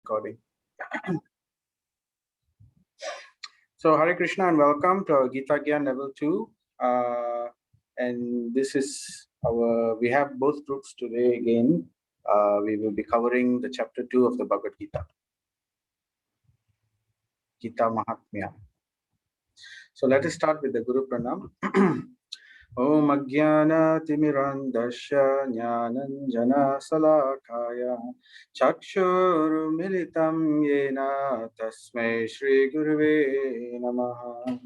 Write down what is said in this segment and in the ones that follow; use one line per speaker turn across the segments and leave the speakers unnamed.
recording. So Hare Krishna and welcome to our Gita Gyan level 2. And this is we have both groups today again. We will be covering the chapter 2 of the Bhagavad Gita. Gita Mahatmya. So let us start with the Guru Pranam. Om Ajnana Timirandasya Jnananjana Salakaya Chakshur Militam Yena Tasmai Shri Guruve Namaha.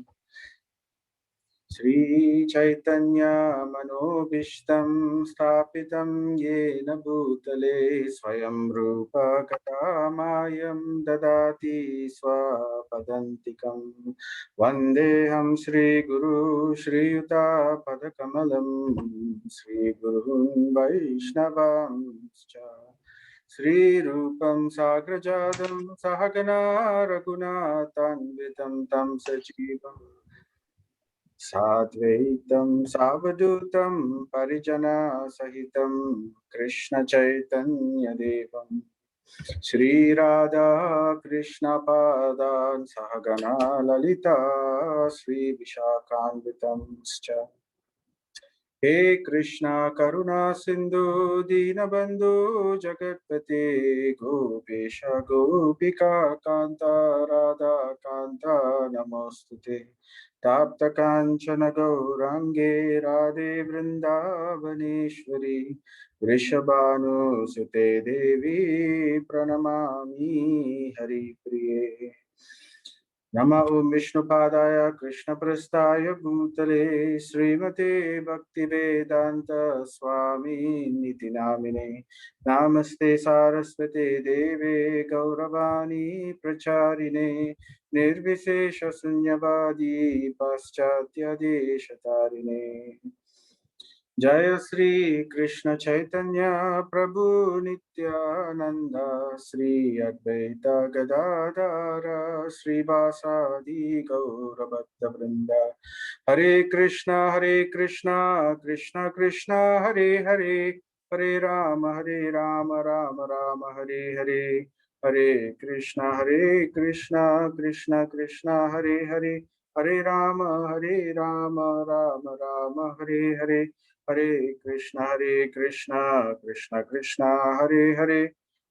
Shri Chaitanya Manobishtam Stapitam Yena Bhutale Swayam Rupa Katamayam Dadati Swapadantikam Vandeham Shri Guru Shri Yuta Padakamalam Shri Gurun Vaishnavamscha Shri Rupam Sagrajadam Sahagana Raghunatanvitam Tam Sajivam Sadvaitam Savadutam Parijana Sahitam Krishna Chaitanya Devam Shri Radha Krishna Padan Sahagana Lalita Shri Vishakhanvitamscha He Krishna Karuna Sindhu Dinabandhu Jagatpate Gopesha Gopika Kanta Radha Kanta Namostute Tapta Kanchana Gaurange Radhe Vrindavaneshwari Vrishabhanu Sute Devi Pranamami Hari Priye Nama Om Vishnu Padaya Krishna Prasthaya Bhutale Srimate Bhakti Vedanta Swami Niti Namine Namaste Saraswate Deve Gauravani Pracharine Nirvishesha Sunyavadi Paschatya Deshatarine Jaya Sri Krishna Chaitanya Prabhu Nityananda Sri Advaita Gadadara Sri Vasadi Gaura Bhakta Vrinda Hare Krishna Krishna Krishna Hare Hare Hare Rama Rama Rama Hare Hare Hare Krishna Krishna Krishna Hare Hare Hare Rama Rama Rama Hare Hare Hare Krishna Krishna Hare Hare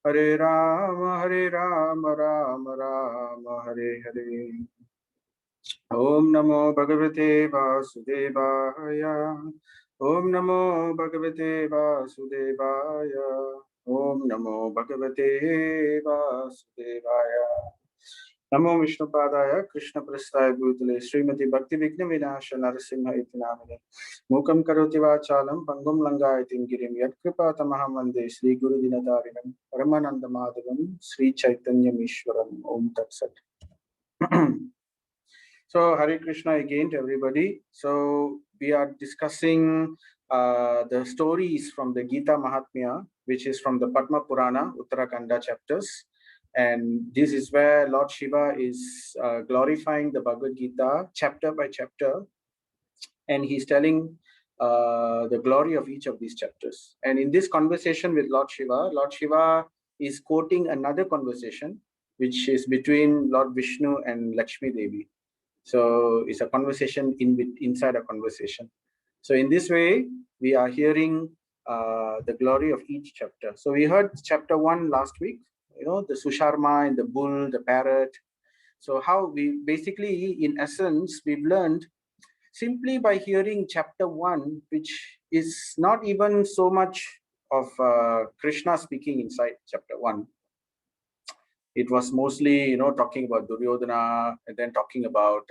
Hare Rama Rama Hare Hare Om Namo Bhagavate Vasudevaya Om Namo Bhagavate Vasudevaya Om Namo Bhagavate Vasudevaya Namo Vishnu Padaya Krishna Prasthaya Bhutale Srimati Bhakti Vigna Vinasha Narasimha iti namine Mukam Karoti Vachalam Pangum Langayatim Girim Yat Kripa Tamaham Vande Sri Guru Dinatarinam Paramananda Madhavam Sri Chaitanya Mishwaram Om Tat Sat. So Hare Krishna again to everybody. So we are discussing the stories from the Gita Mahatmya, which is from the Padma Purana, Uttarakhanda chapters. And this is where Lord Shiva is glorifying the Bhagavad Gita chapter by chapter. And he's telling the glory of each of these chapters. And in this conversation with Lord Shiva is quoting another conversation, which is between Lord Vishnu and Lakshmi Devi. So it's a conversation inside a conversation. So in this way, we are hearing the glory of each chapter. So we heard chapter 1 last week, the Susharma and the bull, the parrot. So how we basically, in essence, we've learned simply by hearing chapter 1, which is not even so much of Krishna speaking inside chapter 1. It was mostly, talking about Duryodhana and then talking about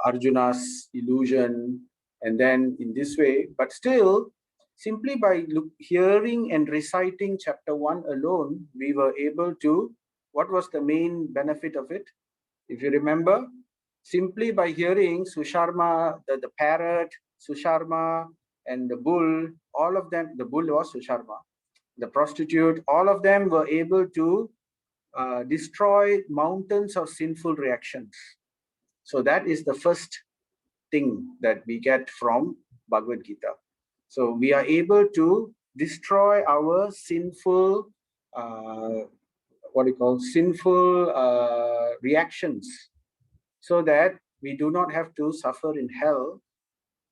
Arjuna's illusion. And then in this way, but still, simply by hearing and reciting chapter 1 alone, we were able to, what was the main benefit of it? If you remember, simply by hearing Susharma, the parrot, Susharma, and the bull, all of them, the bull was Susharma, the prostitute, all of them were able to destroy mountains of sinful reactions. So that is the first thing that we get from Bhagavad Gita. So we are able to destroy our sinful what do you call, sinful reactions, so that we do not have to suffer in hell.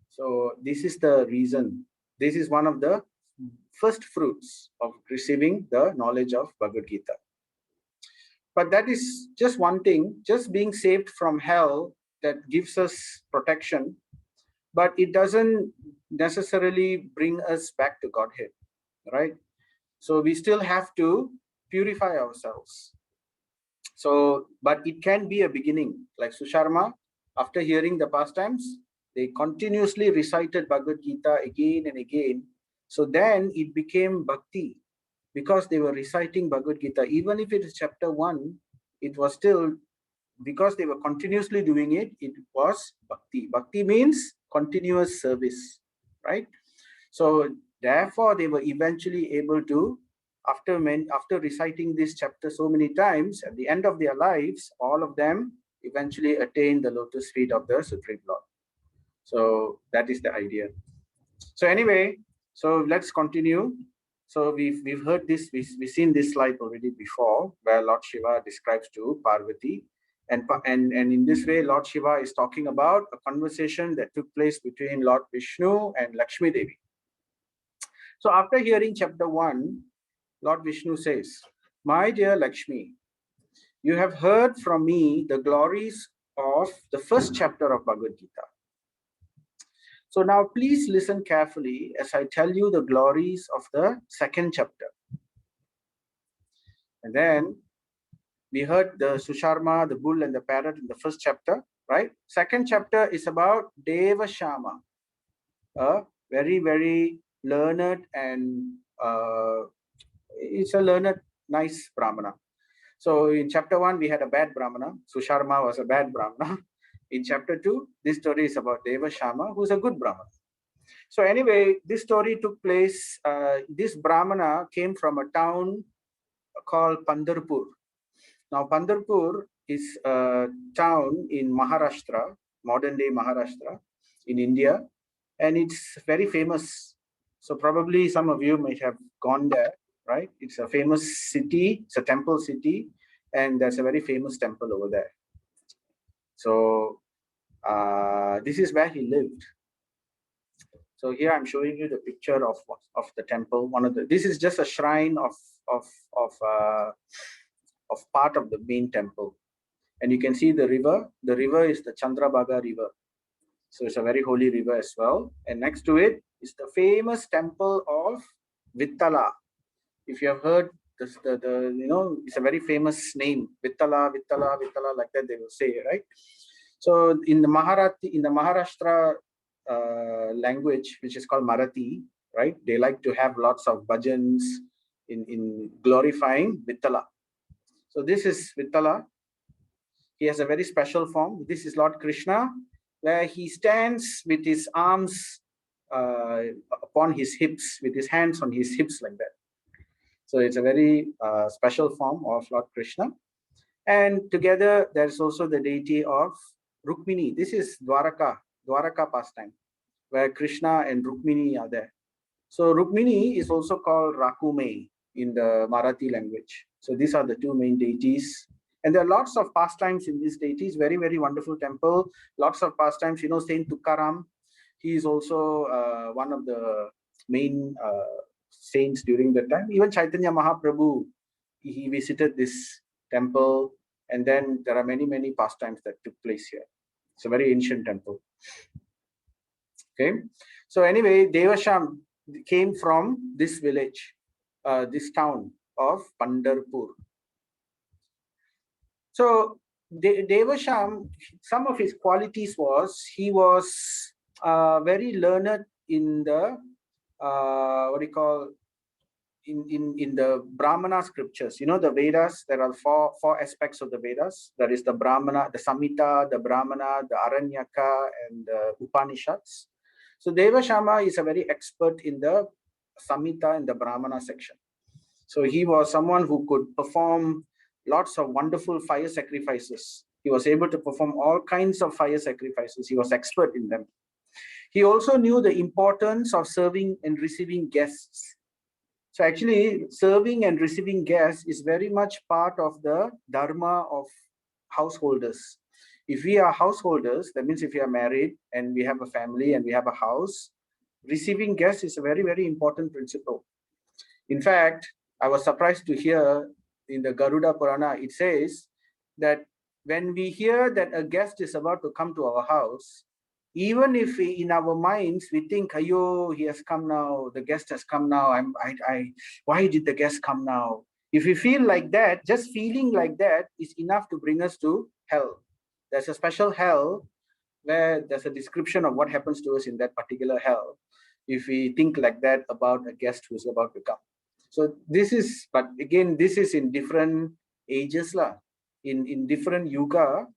So this is the reason. This is one of the first fruits of receiving the knowledge of Bhagavad Gita. But that is just one thing, just being saved from hell, that gives us protection, but it doesn't necessarily bring us back to Godhead, right? So we still have to purify ourselves. So, but it can be a beginning. Like Susharma, after hearing the pastimes, they continuously recited Bhagavad Gita again and again. So then it became bhakti, because they were reciting Bhagavad Gita. Even if it is chapter 1, it was still, because they were continuously doing it, it was bhakti. Bhakti means continuous service, right? So therefore, they were eventually able to, after reciting this chapter so many times, at the end of their lives, all of them eventually attained the lotus feet of the Supreme Lord. So that is the idea. So anyway, so let's continue. So we've heard this, we've seen this slide already before, where Lord Shiva describes to Parvati, and in this way, Lord Shiva is talking about a conversation that took place between Lord Vishnu and Lakshmi Devi. So after hearing chapter 1, Lord Vishnu says, "My dear Lakshmi, you have heard from me the glories of the first chapter of Bhagavad Gita. So now please listen carefully as I tell you the glories of the second chapter." And then we heard the Susharma, the bull and the parrot in the first chapter, right? Second chapter is about Deva Shama, a very, very learned and it's a learned, nice Brahmana. So in chapter 1, we had a bad Brahmana. Susharma was a bad Brahmana. In chapter 2, this story is about Deva Shama, who's a good Brahmana. So anyway, this story took place, this Brahmana came from a town called Pandharpur. Now Pandharpur is a town in Maharashtra, modern day Maharashtra in India, and it's very famous. So probably some of you might have gone there, right? It's a famous city, it's a temple city, and there's a very famous temple over there. So this is where he lived. So here I'm showing you the picture of the temple. This is just a shrine of part of the main temple, and you can see the river. The river is the Chandrabhaga River, so it's a very holy river as well. And next to it is the famous temple of Vittala. If you have heard this, it's a very famous name, Vittala, Vittala, Vittala, like that they will say, right? So in the Maharashtra language, which is called Marathi, right? They like to have lots of bhajans in glorifying Vittala. So this is Vittala. He has a very special form. This is Lord Krishna, where he stands with his arms upon his hips, with his hands on his hips like that. So it's a very special form of Lord Krishna. And together, there's also the deity of Rukmini. This is Dwaraka pastime, where Krishna and Rukmini are there. So Rukmini is also called Rakume in the Marathi language. So these are the two main deities. And there are lots of pastimes in these deities, very, very wonderful temple. Lots of pastimes, Saint Tukaram, he is also one of the main saints during that time. Even Chaitanya Mahaprabhu, he visited this temple. And then there are many, many pastimes that took place here. It's a very ancient temple. Okay. So anyway, Devasham came from this village, this town of Pandharpur. So Devasham, some of his qualities was, he was very learned in the, in the Brahmana scriptures. The Vedas, there are four aspects of the Vedas. There is the Brahmana, the Samhita, the Brahmana, the Aranyaka, and the Upanishads. So Devashama is a very expert in the Samhita and the Brahmana section. So he was someone who could perform lots of wonderful fire sacrifices. He was able to perform all kinds of fire sacrifices. He was expert in them. He also knew the importance of serving and receiving guests. So actually, serving and receiving guests is very much part of the dharma of householders. If we are householders, that means if we are married and we have a family and we have a house, receiving guests is a very, very important principle. In fact, I was surprised to hear in the Garuda Purana, it says that when we hear that a guest is about to come to our house, even if we, in our minds we think, "Ayo, he has come now. The guest has come now. Why did the guest come now?" If we feel like that, just feeling like that is enough to bring us to hell. There's a special hell where there's a description of what happens to us in that particular hell if we think like that about a guest who's about to come. So this is, but again, this is in different ages lah. In different yuga,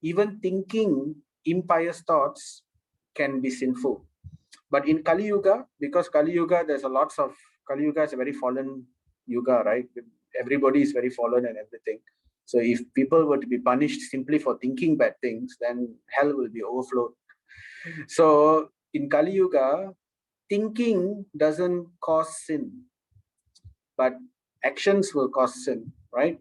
even thinking impious thoughts can be sinful. But in Kali Yuga, because Kali Yuga, there's a lots of Kali Yuga is a very fallen yuga, right? Everybody is very fallen and everything. So if people were to be punished simply for thinking bad things, then hell will be overflowed. So in Kali Yuga, thinking doesn't cause sin, but actions will cause sin, right?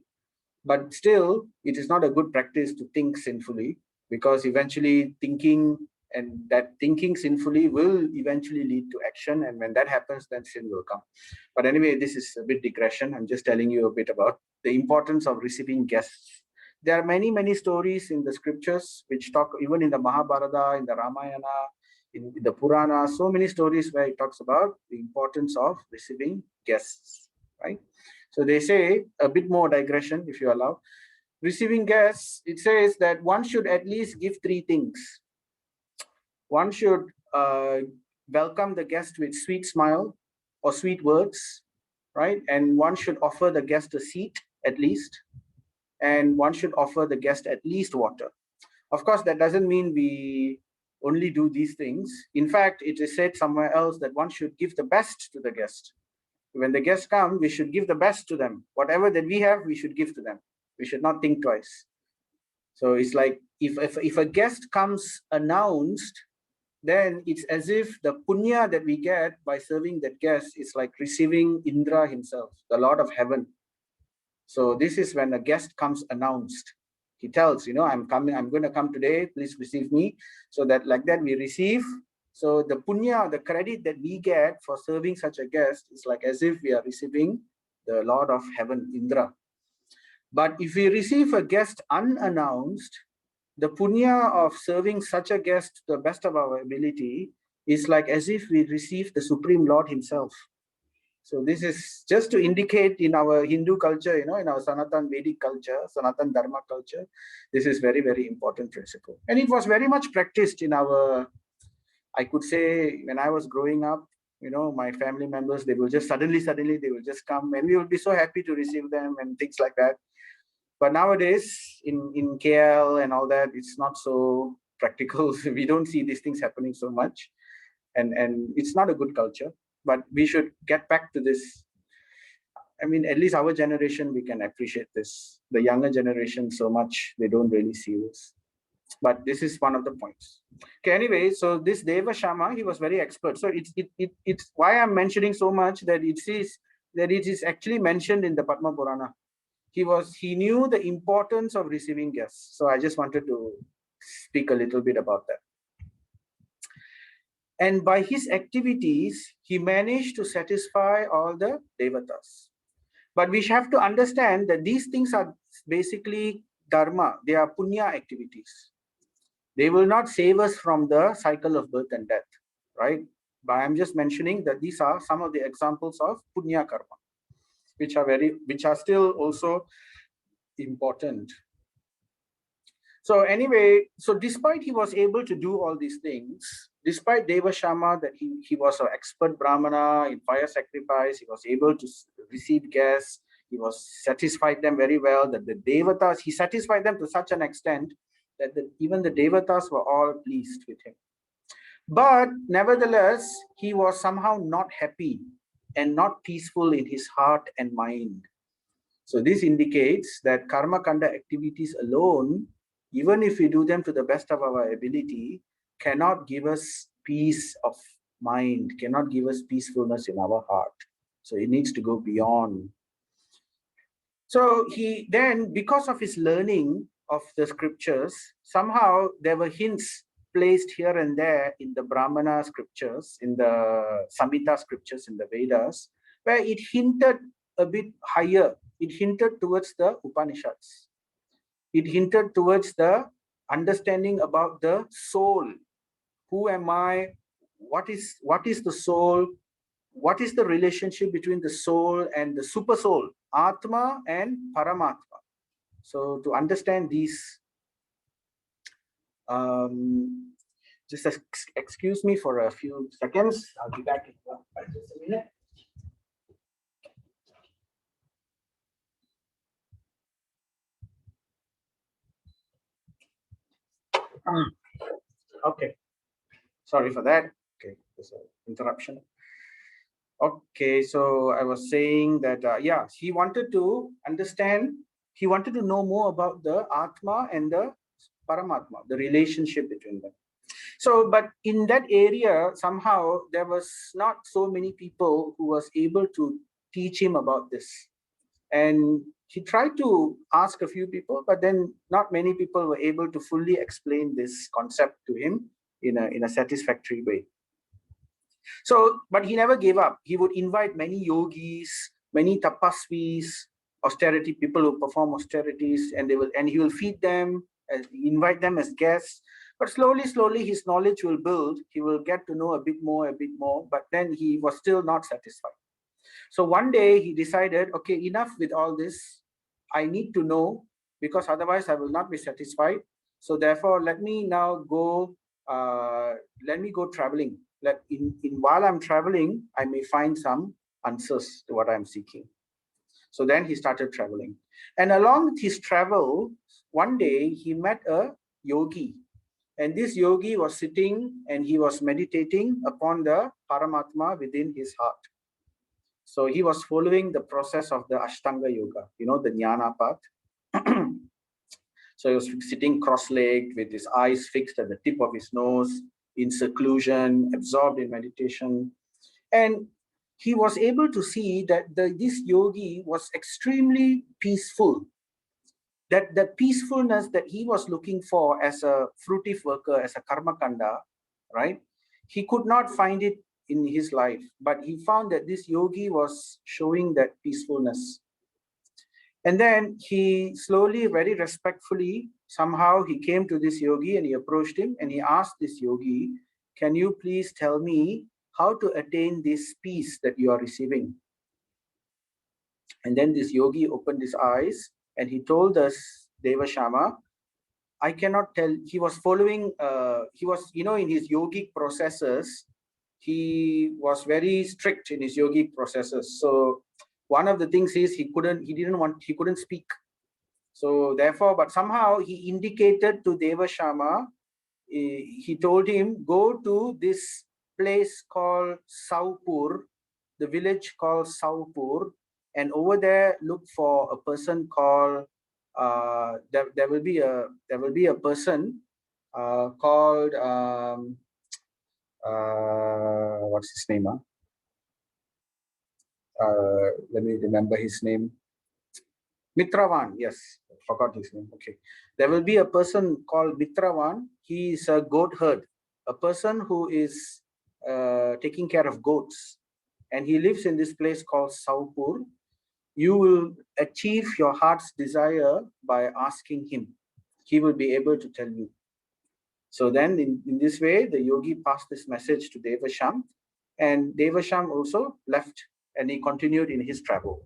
But still, it is not a good practice to think sinfully, because eventually thinking and that thinking sinfully will eventually lead to action. And when that happens, then sin will come. But anyway, this is a bit digression. I'm just telling you a bit about the importance of receiving guests. There are many, many stories in the scriptures which talk, even in the Mahabharata, in the Ramayana, in the Purana, so many stories where it talks about the importance of receiving guests, right? So they say, a bit more digression, if you allow. Receiving guests, it says that one should at least give three things. One should welcome the guest with sweet smile or sweet words, right? And one should offer the guest a seat at least. And one should offer the guest at least water. Of course, that doesn't mean we only do these things. In fact, it is said somewhere else that one should give the best to the guest. When the guests come, we should give the best to them. Whatever that we have, we should give to them. We should not think twice. So it's like if a guest comes announced, then it's as if the punya that we get by serving that guest is like receiving Indra himself, the Lord of Heaven. So this is when a guest comes announced. He tells, I'm coming, I'm going to come today, please receive me. So that like that we receive. So the punya, the credit that we get for serving such a guest is like as if we are receiving the Lord of Heaven, Indra. But if we receive a guest unannounced, the punya of serving such a guest to the best of our ability is like as if we receive the Supreme Lord himself. So this is just to indicate in our Hindu culture, in our Sanatan Vedic culture, Sanatan Dharma culture, this is very, very important principle. And it was very much practiced in our, I could say, when I was growing up, my family members, they will just suddenly, they will just come and we will be so happy to receive them and things like that. But nowadays in KL and all that, it's not so practical. We don't see these things happening so much. And it's not a good culture. But we should get back to this. I mean, at least our generation, we can appreciate this. The younger generation, so much, they don't really see this. But this is one of the points. Okay, anyway, so this Deva Shama, he was very expert. So it's why I'm mentioning so much that it is actually mentioned in the Padma Purana. He knew the importance of receiving guests. So I just wanted to speak a little bit about that. And by his activities, he managed to satisfy all the devatas. But we have to understand that these things are basically dharma. They are punya activities. They will not save us from the cycle of birth and death, right? But I'm just mentioning that these are some of the examples of punya karma, which are still also important. So anyway, so despite he was able to do all these things, despite Deva Shama that he was an expert Brahmana in fire sacrifice, he was able to receive guests, he was satisfied them very well, that the Devatas, he satisfied them to such an extent that even the Devatas were all pleased with him. But nevertheless, he was somehow not happy and not peaceful in his heart and mind. So this indicates that karma kanda activities alone, even if we do them to the best of our ability, cannot give us peace of mind, cannot give us peacefulness in our heart. So it needs to go beyond. So he then, because of his learning of the scriptures, somehow there were hints placed here and there in the Brahmana scriptures, in the Samhita scriptures, in the Vedas, where it hinted a bit higher. It hinted towards the Upanishads. It hinted towards the understanding about the soul. Who am I? What is the soul? What is the relationship between the soul and the super soul, Atma and Paramatma? So to understand these, just excuse me for a few seconds. I'll be back in just a minute. Okay, sorry for that. Okay, there's an interruption. Okay, so I was saying that, yeah, he wanted to understand, he wanted to know more about the Atma and the Paramatma, the relationship between them. So, but in that area, somehow there was not so many people who was able to teach him about this. And he tried to ask a few people, but then not many people were able to fully explain this concept to him in a satisfactory way. So, but he never gave up. He would invite many yogis, many tapasvis, austerity people who perform austerities, and he will feed them, invite them as guests. But slowly, his knowledge will build. He will get to know a bit more. But then he was still not satisfied. So one day he decided, okay, enough with all this. I need to know, because otherwise I will not be satisfied. So therefore, let me now go. Let me go traveling. While I'm traveling, I may find some answers to what I'm seeking. So then he started traveling, and along with his travel, one day he met a yogi, and this yogi was sitting and he was meditating upon the Paramatma within his heart. So he was following the process of the Ashtanga Yoga, the Jnana path. So he was sitting cross-legged with his eyes fixed at the tip of his nose, in seclusion, absorbed in meditation. And he was able to see that this yogi was extremely peaceful. That the peacefulness that he was looking for as a fruitive worker, as a karmakanda, right? He could not find it in his life, but he found that this yogi was showing that peacefulness. And then he slowly, very respectfully, somehow he came to this yogi and he approached him and he asked this yogi, can you please tell me how to attain this peace that you are receiving? And then this yogi opened his eyes and he told us, Devashama, I cannot tell. He was following, he was, in his yogic processes, he was very strict in his yogic processes. So one of the things is he couldn't speak. So therefore, but somehow he indicated to Devashama, he told him, go to this place called Saupur, the village called Saupur, and over there look for a person called, there will be a person called, what's his name? Let me remember his name. Mitravan, yes, I forgot his name. Okay. There will be a person called Mitravan. He is a goat herd, a person who is taking care of goats. And he lives in this place called Saupur. You will achieve your heart's desire by asking him. He will be able to tell you. So then in this way, the yogi passed this message to Devasham, and Devasham also left and he continued in his travel.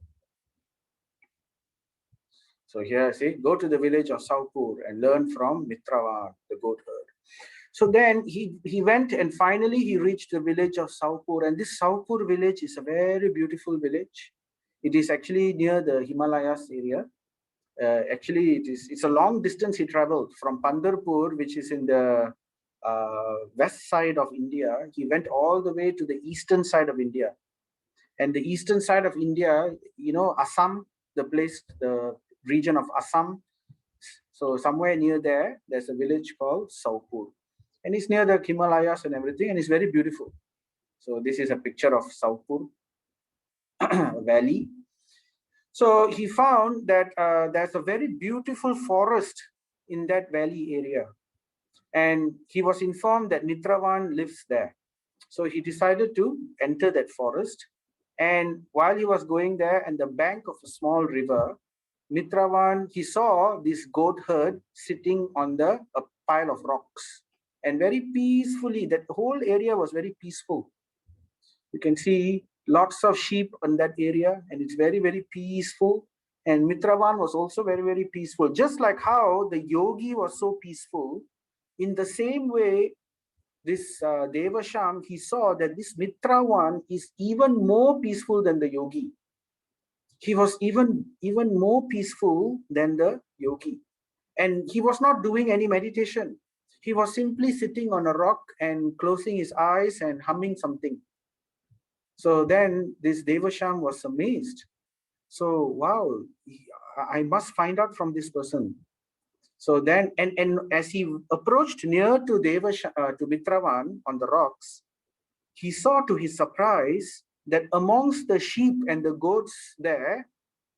So here, see, go to the village of Saupur and learn from Mitravan, the goat herd. So then he went and finally he reached the village of Saupur. And this Saupur village is a very beautiful village. It is actually near the Himalayas area. Actually, it's a long distance he traveled from Pandharpur, which is in the west side of India. He went all the way to the eastern side of India. And the eastern side of India, Assam, the region of Assam. So somewhere near there, there's a village called Saupur. And it's near the Himalayas and everything, and it's very beautiful. So this is a picture of Saupur. valley. So he found that there's a very beautiful forest in that valley area. And he was informed that Nitravan lives there. So he decided to enter that forest. And while he was going there on the bank of a small river, Nitravan, he saw this goat herd sitting on a pile of rocks. And very peacefully, that whole area was very peaceful. You can see lots of sheep in that area, and it's very, very peaceful. And Mitravan was also very, very peaceful. Just like how the yogi was so peaceful, in the same way, this Devasham, he saw that this Mitravan is even more peaceful than the yogi. He was even more peaceful than the yogi. And he was not doing any meditation. He was simply sitting on a rock and closing his eyes and humming something. So then this Devasham was amazed. So, wow, I must find out from this person. So then, and as he approached near to to Mitravan on the rocks, he saw to his surprise that amongst the sheep and the goats there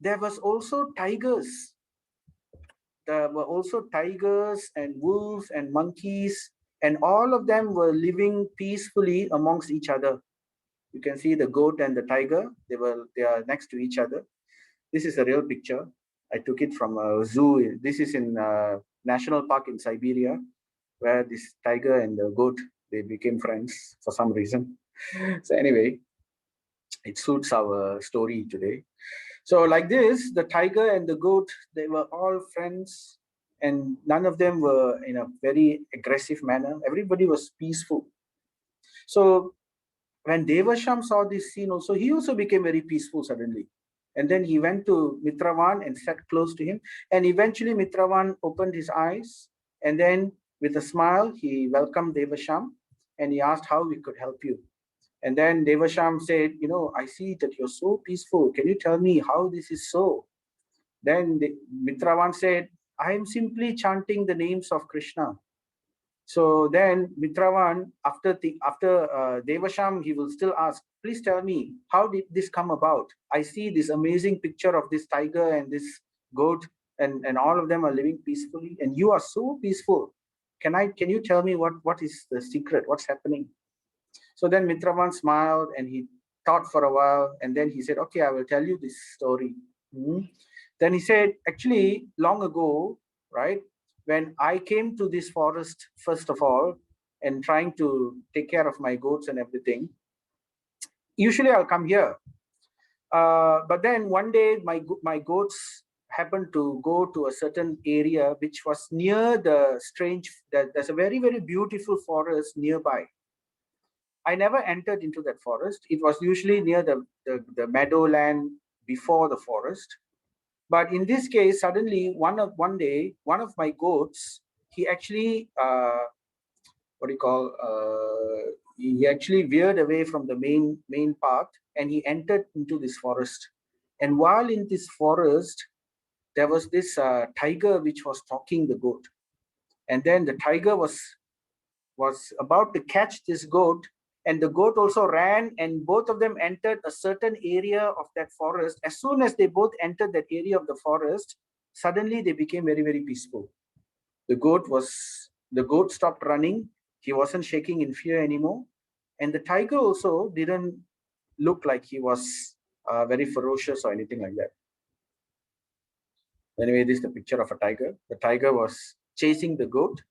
was also tigers. There were also tigers and wolves and monkeys, and all of them were living peacefully amongst each other. You can see the goat and the tiger. They are next to each other. This is a real picture. I took it from a zoo. This is in national park in Siberia, where this tiger and the goat, they became friends for some reason. So anyway, it suits our story today. So like this, the tiger and the goat, they were all friends, and none of them were in a very aggressive manner. Everybody was peaceful. So when Devasham saw this scene also, he also became very peaceful suddenly. And then he went to Mitravan and sat close to him. And eventually Mitravan opened his eyes, and then with a smile, he welcomed Devasham and he asked how we could help you. And then Devasham said, I see that you're so peaceful. Can you tell me how this is so? Then Mitravan said, I am simply chanting the names of Krishna. So then Mitravan, after Devasham, he will still ask, please tell me, how did this come about? I see this amazing picture of this tiger and this goat, and all of them are living peacefully, and you are so peaceful. Can you tell me what is the secret? What's happening? So then Mitravan smiled and he thought for a while, and then he said, okay, I will tell you this story. Then he said, actually, long ago, right, when I came to this forest, first of all, and trying to take care of my goats and everything, usually I'll come here. But then one day, my goats happened to go to a certain area which was near there's a very, very beautiful forest nearby. I never entered into that forest. It was usually near the meadowland before the forest. But in this case, suddenly one day, one of my goats, he actually he actually veered away from the main path and he entered into this forest. And while in this forest, there was this tiger which was stalking the goat. And then the tiger was about to catch this goat, and the goat also ran, and both of them entered a certain area of that forest. As soon as they both entered that area of the forest, suddenly they became very, very peaceful. The goat stopped running. He wasn't shaking in fear anymore, and the tiger also didn't look like he was very ferocious or anything like that. Anyway, this is the picture of a tiger. The tiger was chasing the goat,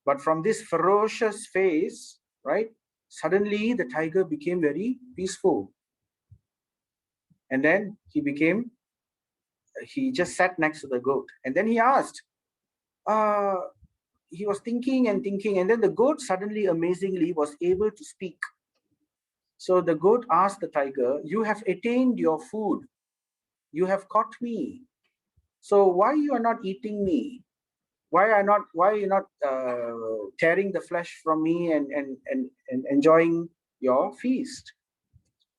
but from this ferocious face, right, suddenly the tiger became very peaceful. And then he just sat next to the goat. And then he asked, uh, he was thinking and thinking, and then the goat suddenly, amazingly, was able to speak. So the goat asked the tiger, you have attained your food. You have caught me. So why you are not eating me? Why are you not tearing the flesh from me and enjoying your feast?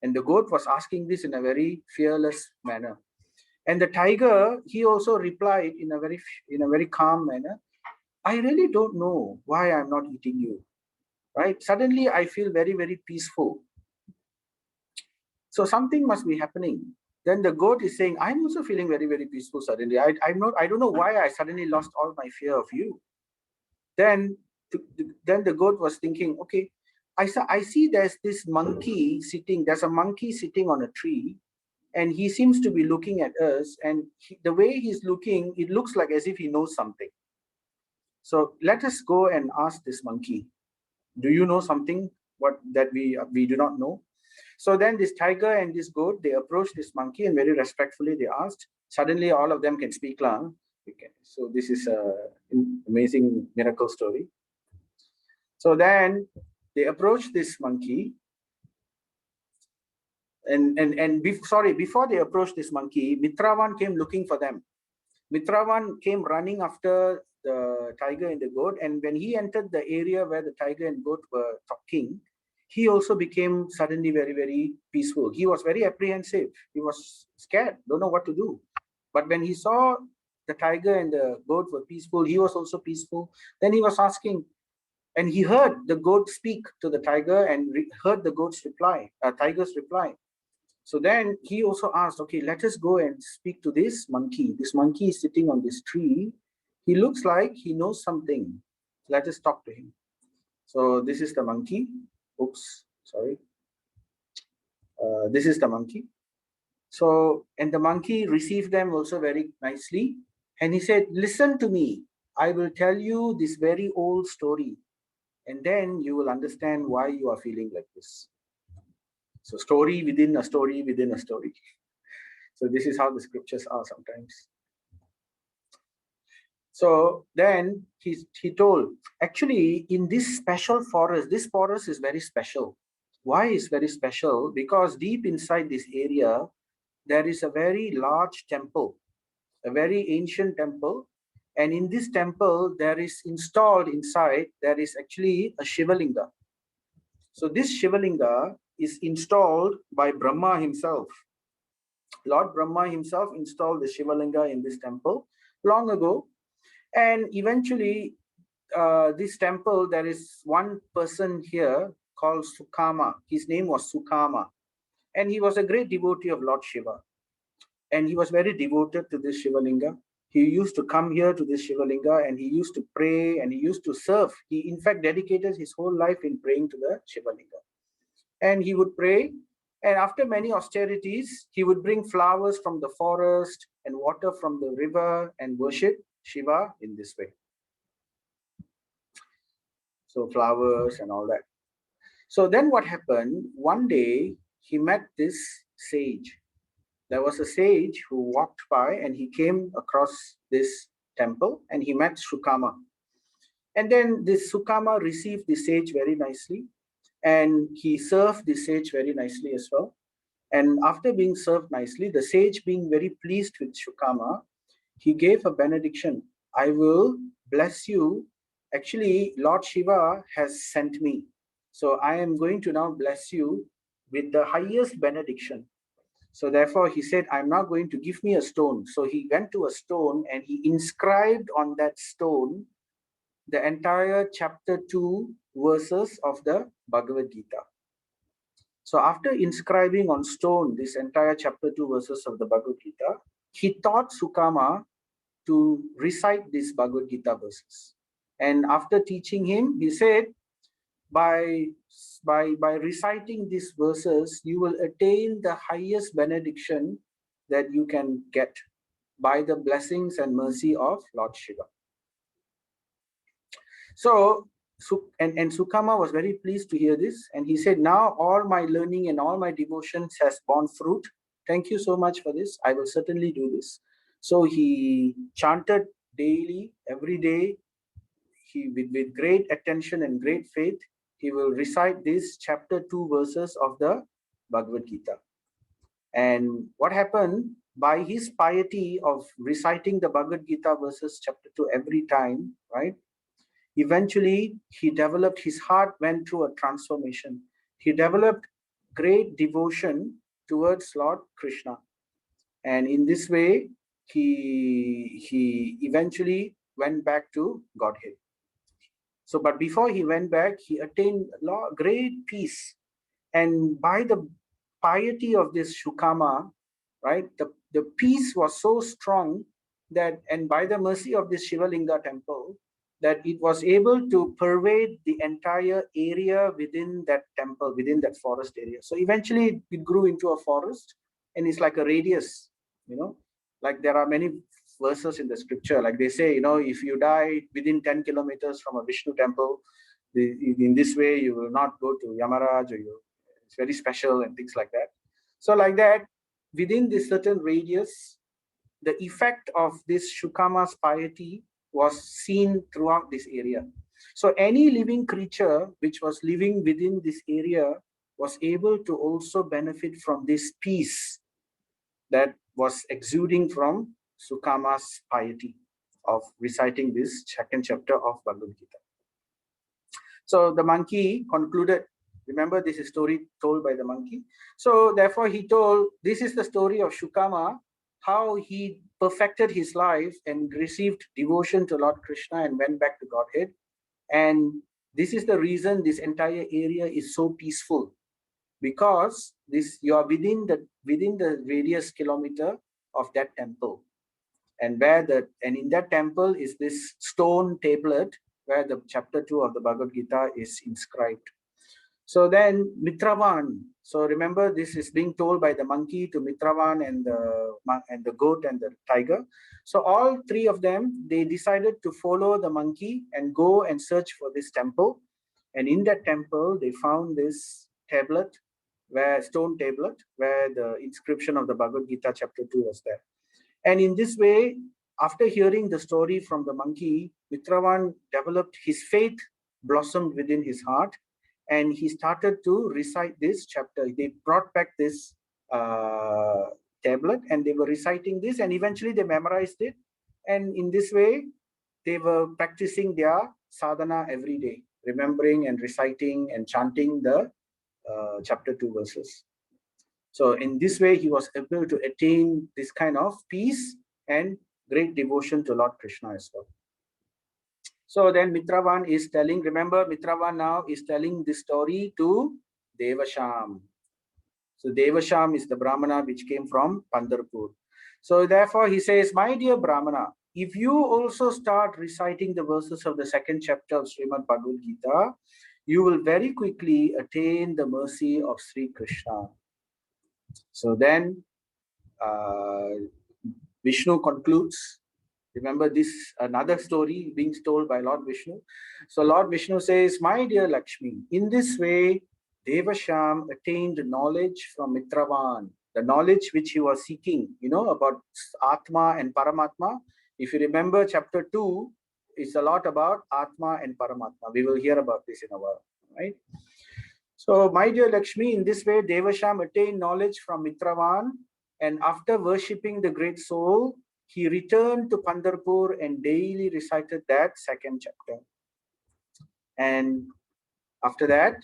And the goat was asking this in a very fearless manner. And the tiger, he also replied in a very calm manner, I really don't know why I'm not eating you. Right? Suddenly I feel very, very peaceful. So something must be happening. Then the goat is saying, I'm also feeling very, very peaceful suddenly. I don't know why I suddenly lost all my fear of you. Then, then the goat was thinking, okay, I see there's this monkey sitting, there's a monkey sitting on a tree, and he seems to be looking at us, and the way he's looking, it looks like as if he knows something. So let us go and ask this monkey, do you know something what that we do not know? So then this tiger and this goat, they approached this monkey and very respectfully they asked. Suddenly all of them can speak lah. So this is an amazing miracle story. So then they approached this monkey, before they approached this monkey, Mitravan came looking for them. Mitravan came running after the tiger and the goat, and when he entered the area where the tiger and goat were talking, he also became suddenly very, very peaceful. He was very apprehensive. He was scared, don't know what to do. But when he saw the tiger and the goat were peaceful, he was also peaceful. Then he was asking, and he heard the goat speak to the tiger and heard the goat's reply, tiger's reply. So then he also asked, okay, let us go and speak to this monkey. This monkey is sitting on this tree. He looks like he knows something. Let us talk to him. So this is the monkey. Oops, sorry. This is the monkey. So, and the monkey received them also very nicely. And he said, listen to me. I will tell you this very old story. And then you will understand why you are feeling like this. So story within a story within a story. So this is how the scriptures are sometimes. So then he told, actually, in this special forest, this forest is very special. Why is very special? Because deep inside this area, there is a very large temple, a very ancient temple. And in this temple, there is installed inside, there is actually a Shivalinga. So this Shivalinga is installed by Brahma himself. Lord Brahma himself installed the Shivalinga in this temple long ago. And eventually, this temple, there is one person here called Sukama. His name was Sukama. And he was a great devotee of Lord Shiva. And he was very devoted to this Shivalinga. He used to come here to this Shivalinga and he used to pray and he used to serve. He, in fact, dedicated his whole life in praying to the Shivalinga. And he would pray. And after many austerities, he would bring flowers from the forest and water from the river and worship Shiva in this way. So flowers and all that. So then what happened? One day he met this sage. There was a sage who walked by and he came across this temple and he met Sukama. And then this Sukama received the sage very nicely and he served the sage very nicely as well. And after being served nicely, the sage being very pleased with Sukama, he gave a benediction. I will bless you. Actually, Lord Shiva has sent me. So I am going to now bless you with the highest benediction. So therefore he said, I'm not going to give me a stone. So he went to a stone and he inscribed on that stone the entire chapter 2 verses of the Bhagavad Gita. So after inscribing on stone this entire chapter 2 verses of the Bhagavad Gita, he taught Sukama to recite these Bhagavad Gita verses. And after teaching him, he said, by reciting these verses, you will attain the highest benediction that you can get by the blessings and mercy of Lord Shiva. So, and Sukama was very pleased to hear this. And he said, now all my learning and all my devotions has borne fruit. Thank you so much for this. I will certainly do this. So he chanted daily, every day, with great attention and great faith, he will recite these chapter 2 verses of the Bhagavad Gita. And what happened, by his piety of reciting the Bhagavad Gita verses chapter 2 every time, right? Eventually, he developed, his heart went through a transformation. He developed great devotion towards Lord Krishna. And in this way, he eventually went back to Godhead. So, but before he went back, he attained great peace. And by the piety of this Shukama, right? The peace was so strong that, and by the mercy of this Shivalinga temple, that it was able to pervade the entire area within that temple, within that forest area. So eventually it grew into a forest, and it's like a radius, like there are many verses in the scripture, like they say, if you die within 10 kilometers from a Vishnu temple, in this way you will not go to Yamaraj, or it's very special and things like that. So like that, within this certain radius, the effect of this Shukama's piety was seen throughout this area. So any living creature which was living within this area was able to also benefit from this peace that was exuding from Shukama's piety of reciting this second chapter of Bhagavad Gita. So the monkey concluded, remember this is story told by the monkey. So therefore he told, this is the story of Shukama, how he perfected his life and received devotion to Lord Krishna and went back to Godhead. And this is the reason this entire area is so peaceful, because you are within the radius kilometer of that temple. And in that temple is this stone tablet where the chapter 2 of the Bhagavad Gita is inscribed. So then Mitravan, so remember this is being told by the monkey to Mitravan and the goat and the tiger. So all three of them, they decided to follow the monkey and go and search for this temple. And in that temple, they found this tablet, stone tablet, where the inscription of the Bhagavad Gita chapter 2 was there. And in this way, after hearing the story from the monkey, Mitravan developed his faith, blossomed within his heart, and he started to recite this chapter. They brought back this tablet and they were reciting this, and eventually they memorized it. And in this way, they were practicing their sadhana every day, remembering and reciting and chanting the chapter 2 verses. So in this way, he was able to attain this kind of peace and great devotion to Lord Krishna as well. So then Mitravan is telling, remember Mitravan now is telling this story to Devasham. So Devasham is the Brahmana which came from Pandharpur. So therefore he says, my dear Brahmana, if you also start reciting the verses of the second chapter of Srimad Bhagavad Gita, you will very quickly attain the mercy of Sri Krishna. So then Vishnu concludes. Remember this, another story being told by Lord Vishnu. So Lord Vishnu says, my dear Lakshmi, in this way, Devasham attained knowledge from Mitravan, the knowledge which he was seeking, about Atma and Paramatma. If you remember chapter 2, it's a lot about Atma and Paramatma. We will hear about this in a while, right? So, my dear Lakshmi, in this way, Devasham attained knowledge from Mitravan, and after worshipping the great soul, he returned to Pandharpur and daily recited that second chapter. And after that,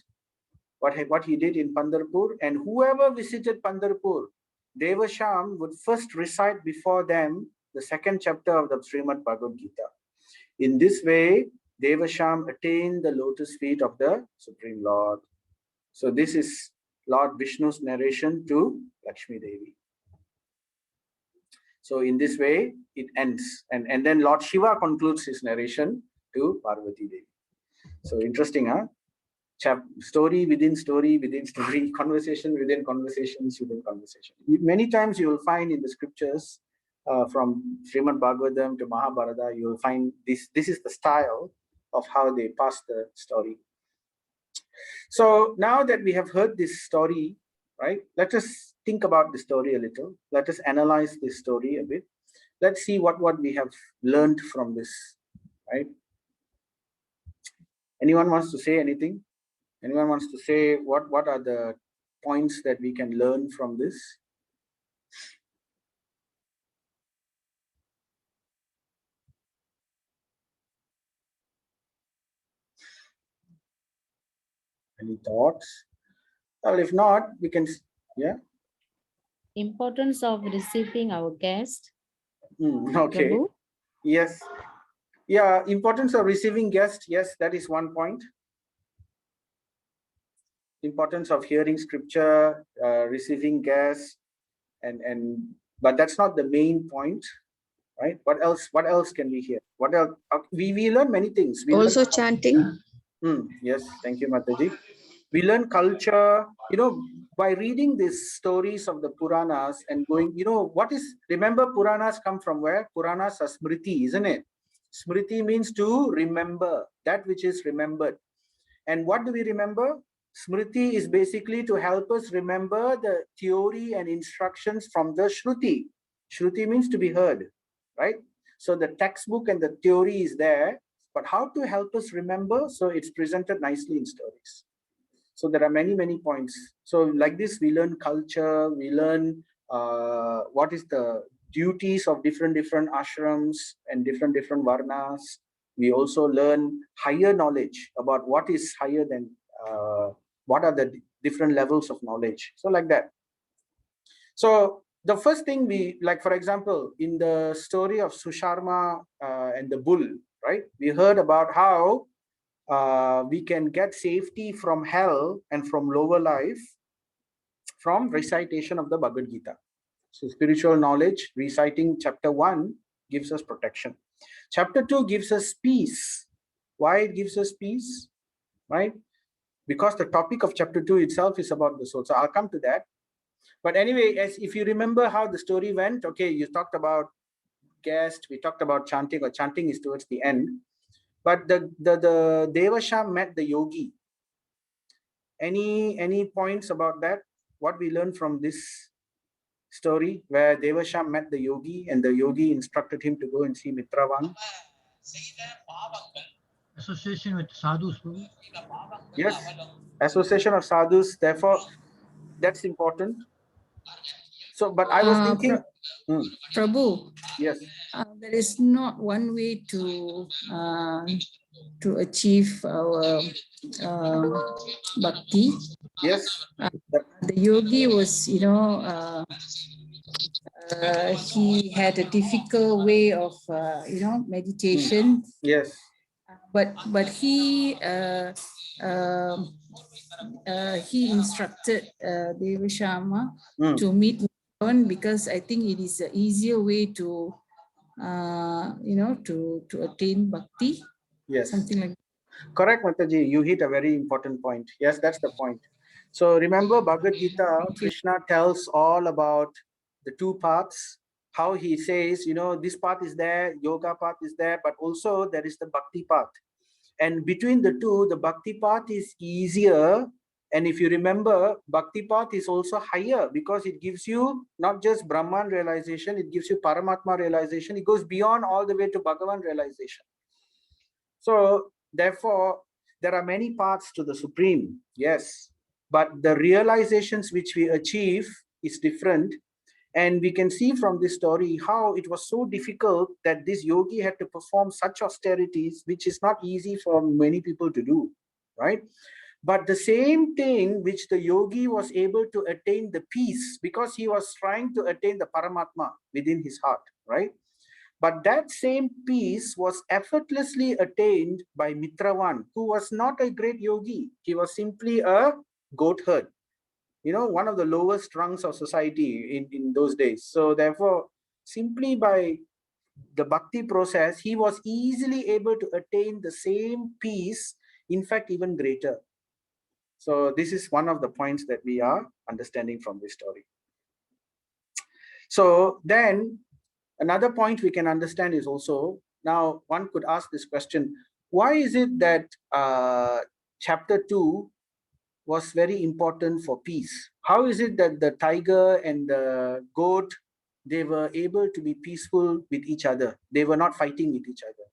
what he did in Pandharpur, and whoever visited Pandharpur, Devasham would first recite before them the second chapter of the Srimad Bhagavad Gita. In this way, Devasham attained the lotus feet of the Supreme Lord. So this is Lord Vishnu's narration to Lakshmi Devi. So in this way, it ends. And then Lord Shiva concludes his narration to Parvati Devi. So interesting, huh? Story within story within story, conversation within conversations within conversation. Many times you will find in the scriptures, from Srimad Bhagavatam to Mahabharata, you will find this is the style of how they pass the story. So now that we have heard this story, right, let us think about the story a little. Let us analyze this story a bit. Let's see what we have learned from this, right? Anyone wants to say anything? Anyone wants to say what are the points that we can learn from this? Any thoughts? Well, if not, we can, yeah.
Importance of receiving our guest.
Okay.
Prabhu?
Yes. Yeah, importance of receiving guests. Yes, that is one point. importance of hearing scripture, receiving gas, but that's not the main point, right? What else can we hear? What else? We learn many things. We
Also
learn,
chanting.
yes, thank you, Mataji. We learn culture, by reading these stories of the Puranas and going, remember Puranas come from where? Puranas are Smriti, isn't it? Smriti means to remember, that which is remembered. And what do we remember? Smriti is basically to help us remember the theory and instructions from the Shruti. Shruti means to be heard, right? So the textbook and the theory is there, but how to help us remember? So it's presented nicely in stories. So there are many, many points. So like this, we learn culture, we learn what is the duties of different ashrams and different varnas. We also learn higher knowledge about what is higher than, what are the different levels of knowledge. So like that. So the first thing we, like, for example, in the story of Susharma and the bull, right? We heard about how we can get safety from hell and from lower life from recitation of the Bhagavad Gita. So spiritual knowledge, reciting chapter 1 gives us protection. Chapter 2 gives us peace. Why it gives us peace? Right? Because the topic of chapter 2 itself is about the soul. So I'll come to that. But anyway, as if you remember how the story went, okay, you talked about guest, we talked about chanting, or chanting is towards the end. But the Devasham met the yogi. Any points about that? What we learned from this story where Devasham met the yogi and the yogi instructed him to go and see Mitravan?
Association with sadhus.
Yes, association of sadhus. Therefore, that's important. So, but I was thinking,
Prabhu,
yes,
there is not one way to achieve our bhakti.
yes,
The yogi was, he had a difficult way of, meditation.
yes,
But he instructed Devashama to meet Vrindavan because I think it is an easier way to, to attain bhakti.
yes.
Something like that.
Correct, Mataji. You hit a very important point. Yes, that's the point. So remember Bhagavad Gita, Krishna tells all about the two paths, how he says, this path is there, yoga path is there, but also there is the bhakti path. And between the two, the bhakti path is easier. And if you remember, bhakti path is also higher because it gives you not just Brahman realization, it gives you Paramatma realization. It goes beyond all the way to Bhagavan realization. So therefore, there are many paths to the Supreme, yes, but the realizations which we achieve is different. And we can see from this story how it was so difficult that this yogi had to perform such austerities, which is not easy for many people to do, right? But the same thing which the yogi was able to attain the peace because he was trying to attain the Paramatma within his heart, right? But that same peace was effortlessly attained by Mitravan, who was not a great yogi. He was simply a goat herd, one of the lowest rungs of society in those days. So therefore, simply by the bhakti process, he was easily able to attain the same peace, in fact, even greater. So this is one of the points that we are understanding from this story. So then another point we can understand is also, now one could ask this question, why is it that chapter 2 was very important for peace? How is it that the tiger and the goat, they were able to be peaceful with each other? They were not fighting with each other.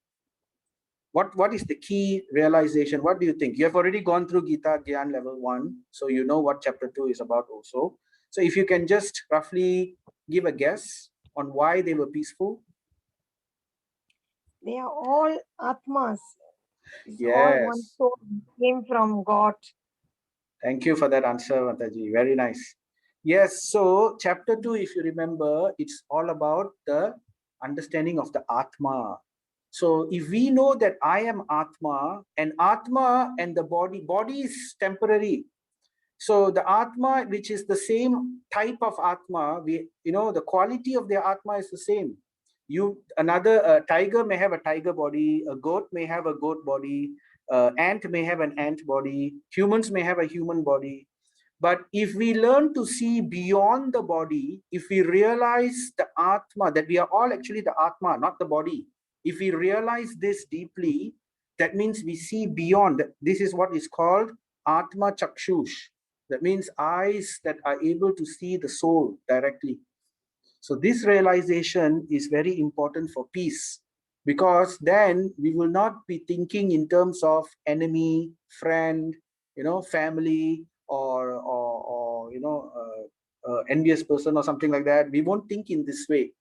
What is the key realization? What do you think? You have already gone through Gita Gyan level 1, so you know what chapter 2 is about also. So if you can just roughly give a guess on why they were peaceful.
They are all Atmas. It's
Yes.
all one soul came from God.
Thank you for that answer, Mataji. Very nice. Yes, so chapter 2, if you remember, it's all about the understanding of the Atma. So if we know that I am Atma and the body is temporary. So the Atma, which is the same type of Atma, the quality of the Atma is the same. Another tiger may have a tiger body, a goat may have a goat body, ant may have an ant body, humans may have a human body. But if we learn to see beyond the body, if we realize the Atma, that we are all actually the Atma, not the body, if we realize this deeply, that means we see beyond. This is what is called Atma Chakshush. That means eyes that are able to see the soul directly. So this realization is very important for peace, because then we will not be thinking in terms of enemy, friend, family, or envious person or something like that. We won't think in this way.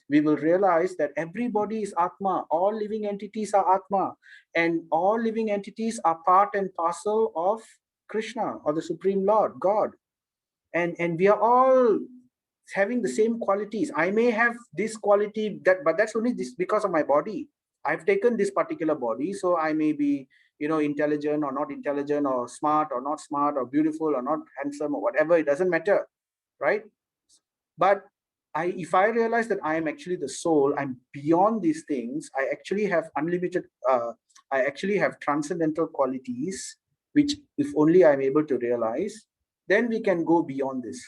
We will realize that everybody is Atma. All living entities are Atma, and all living entities are part and parcel of Krishna, or the Supreme Lord, God. And we are all having the same qualities. I may have this quality, but that's only this because of my body. I've taken this particular body, so I may be, intelligent or not intelligent, or smart or not smart, or beautiful or not handsome, or whatever. It doesn't matter, right? But if I realize that I am actually the soul, I'm beyond these things. I actually have unlimited. I actually have transcendental qualities, which if only I'm able to realize, then we can go beyond this.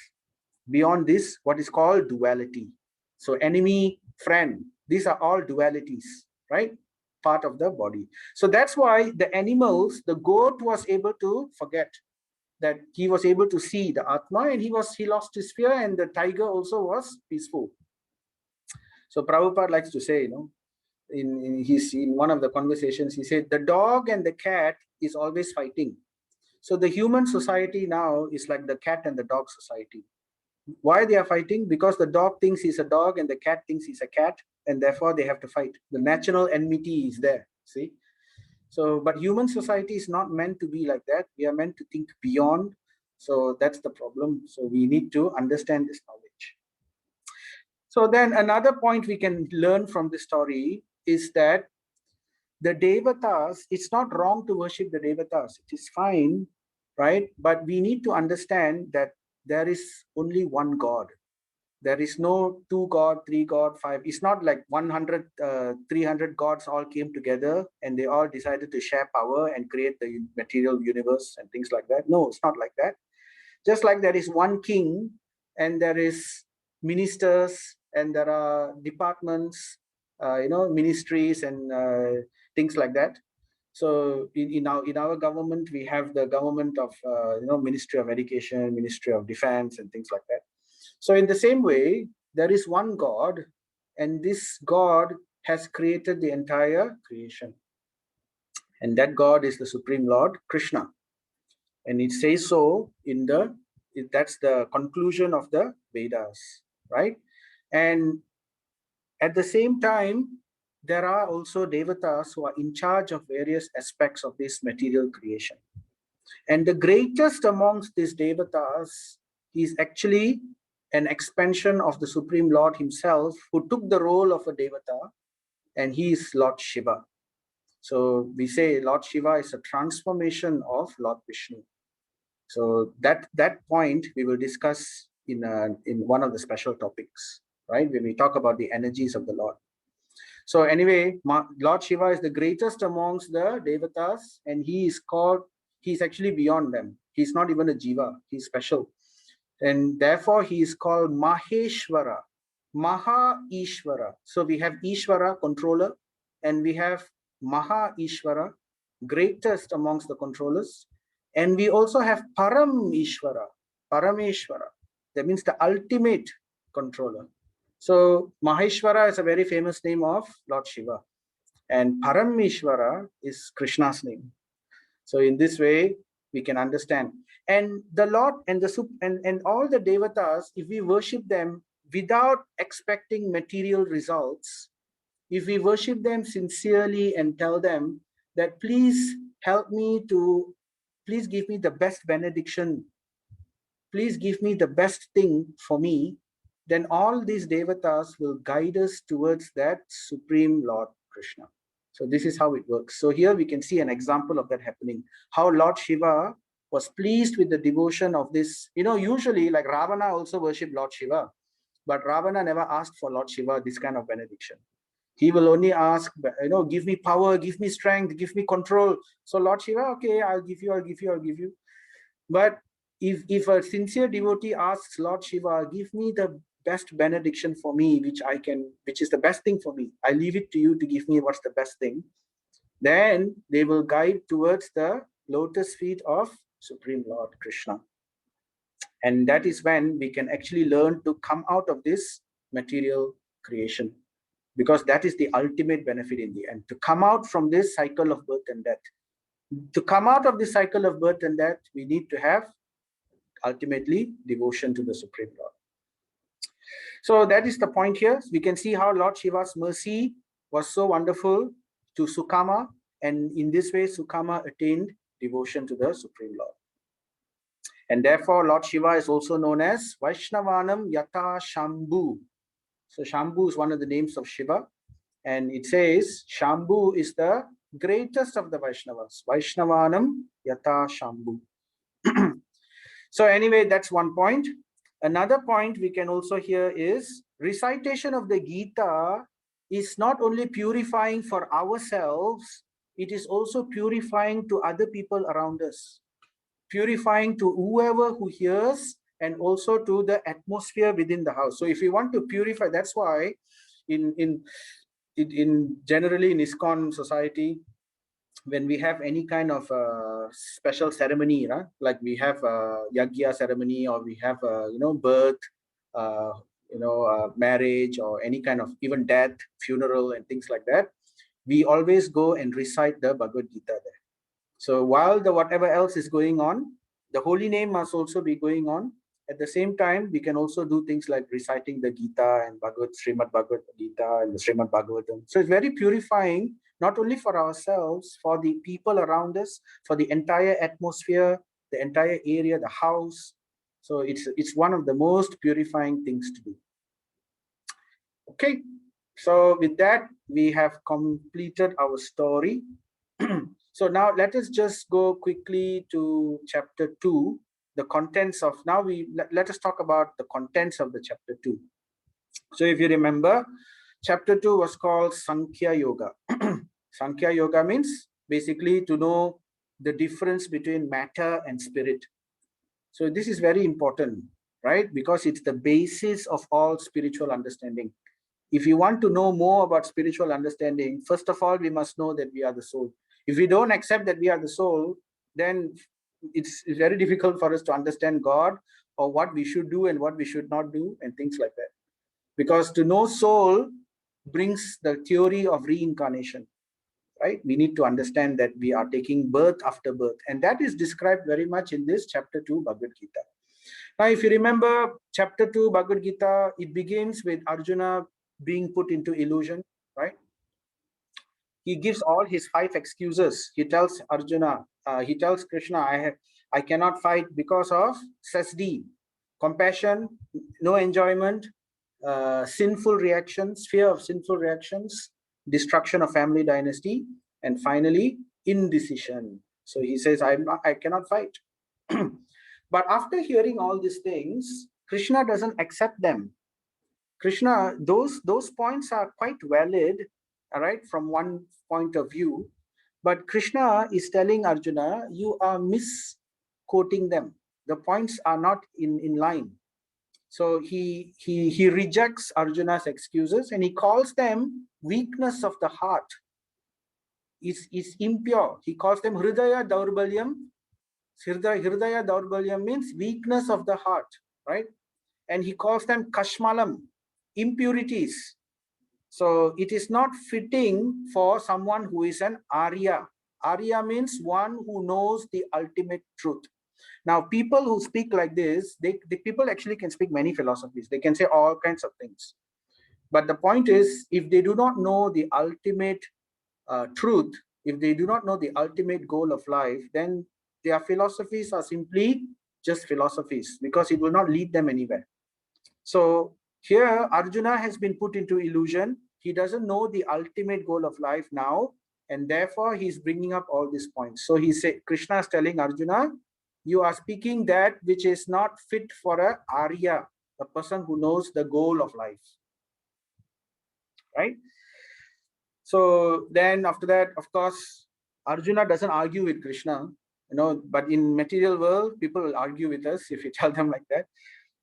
Beyond this, what is called duality. So enemy, friend, these are all dualities, right? Part of the body. So that's why the animals, the goat was able to forget, that he was able to see the Atma, and he lost his fear, and the tiger also was peaceful. So Prabhupada likes to say, in one of the conversations, he said, the dog and the cat is always fighting. So the human society now is like the cat and the dog society. Why they are fighting? Because the dog thinks he's a dog and the cat thinks he's a cat, and therefore they have to fight. The natural enmity is there, see? So, but human society is not meant to be like that. We are meant to think beyond. So that's the problem. So we need to understand this knowledge. So then another point we can learn from this story is that the Devatas, it's not wrong to worship the Devatas. It is fine, right? But we need to understand that there is only one God. There is no 2 God, 3 God, 5. It's not like 100, 300 gods all came together and they all decided to share power and create the material universe and things like that. No, it's not like that. Just like there is one king and there is ministers and there are departments, ministries and things like that. So in our government, we have the government of, Ministry of Education, Ministry of Defense and things like that. So in the same way, there is one God, and this God has created the entire creation. And that God is the Supreme Lord, Krishna. And it says so that's the conclusion of the Vedas, right? And at the same time, there are also Devatas who are in charge of various aspects of this material creation. And the greatest amongst these Devatas is actually an expansion of the Supreme Lord himself, who took the role of a Devata, and he is Lord Shiva. So we say Lord Shiva is a transformation of Lord Vishnu. So that point we will discuss in one of the special topics, right? When we talk about the energies of the Lord. So anyway, Lord Shiva is the greatest amongst the Devatas, and he's actually beyond them. He's not even a Jiva, he's special. And therefore he is called Maheshwara, Maha Ishvara. So we have Ishvara, controller, and we have Maha Ishvara, greatest amongst the controllers. And we also have Param Ishvara, Parameshwara. That means the ultimate controller. So Maheshwara is a very famous name of Lord Shiva, and Parameshwara is Krishna's name. So in this way, we can understand. And the Lord and and all the Devatas, if we worship them without expecting material results, if we worship them sincerely and tell them that please please give me the best benediction, please give me the best thing for me, then all these Devatas will guide us towards that Supreme Lord Krishna. So this is how it works. So here we can see an example of that happening. How Lord Shiva was pleased with the devotion of this. Usually like Ravana also worshipped Lord Shiva, but Ravana never asked for Lord Shiva this kind of benediction. He will only ask, give me power, give me strength, give me control. So Lord Shiva, okay, I'll give you. But if a sincere devotee asks Lord Shiva, give me the best benediction for me, which is the best thing for me, I leave it to you to give me what's the best thing, then they will guide towards the lotus feet of Supreme Lord Krishna. And that is when we can actually learn to come out of this material creation, because that is the ultimate benefit in the end, to come out from this cycle of birth and death. To come out of the cycle of birth and death, we need to have ultimately devotion to the Supreme Lord. So that is the point here. We can see how Lord Shiva's mercy was so wonderful to Sukama, and in this way Sukama attained devotion to the Supreme Lord. And therefore Lord Shiva is also known as Vaishnavanam Yata Shambhu. So Shambhu is one of the names of Shiva, and it says Shambhu is the greatest of the Vaishnavas. Vaishnavanam Yata Shambhu. So anyway, that's one point. Another point we can also hear is recitation of the Gita is not only purifying for ourselves, it is also purifying to other people around us, purifying to whoever who hears, and also to the atmosphere within the house. So if we want to purify, that's why in generally in ISKCON society, when we have any kind of special ceremony, like we have a yagya ceremony, or we have birth, marriage, or any kind of even death, funeral, and things like that, we always go and recite the Bhagavad Gita there. So while the whatever else is going on, the holy name must also be going on. At the same time, we can also do things like reciting the Gita and Srimad Bhagavad Gita and the Srimad Bhagavatam. So it's very purifying, not only for ourselves, for the people around us, for the entire atmosphere, the entire area, the house. So it's one of the most purifying things to do. Okay, so with that, we have completed our story. So now let us just go quickly to chapter 2, the contents of, now let us talk about the contents of the chapter 2. So if you remember, chapter 2 was called Sankhya Yoga. Sankhya Yoga means basically to know the difference between matter and spirit. So this is very important, right? Because it's the basis of all spiritual understanding. If you want to know more about spiritual understanding, first of all, we must know that we are the soul. If we don't accept that we are the soul, then it's very difficult for us to understand God, or what we should do and what we should not do, and things like that. Because to know soul brings the theory of reincarnation, right? We need to understand that we are taking birth after birth, and that is described very much in this chapter 2 Bhagavad Gita. Now, if you remember chapter 2 Bhagavad Gita, it begins with Arjuna being put into illusion, right? He gives all his 5 excuses. He tells Arjuna, he tells Krishna, I cannot fight because of sasdi, compassion, no enjoyment, sinful reactions, fear of sinful reactions, destruction of family dynasty, and finally indecision. So he says, I cannot fight. But after hearing all these things, Krishna doesn't accept them. Krishna, those points are quite valid, all right, from one point of view, but Krishna is telling Arjuna, you are misquoting them. The points are not in line. So he rejects Arjuna's excuses, and he calls them weakness of the heart. Is impure. He calls them Hridaya Daurbalyam. Hridaya Daurbalyam means weakness of the heart, right? And he calls them Kashmalam, impurities. So it is not fitting for someone who is an Arya. Arya means one who knows the ultimate truth. Now, people who speak like this, the people actually can speak many philosophies. They can say all kinds of things. But the point is, if they do not know the ultimate truth, if they do not know the ultimate goal of life, then their philosophies are simply just philosophies, because it will not lead them anywhere. So here, Arjuna has been put into illusion. He doesn't know the ultimate goal of life now, and therefore he's bringing up all these points. So Krishna is telling Arjuna, you are speaking that which is not fit for a Arya, a person who knows the goal of life. Right? So then after that, of course, Arjuna doesn't argue with Krishna, but in material world, people will argue with us if you tell them like that.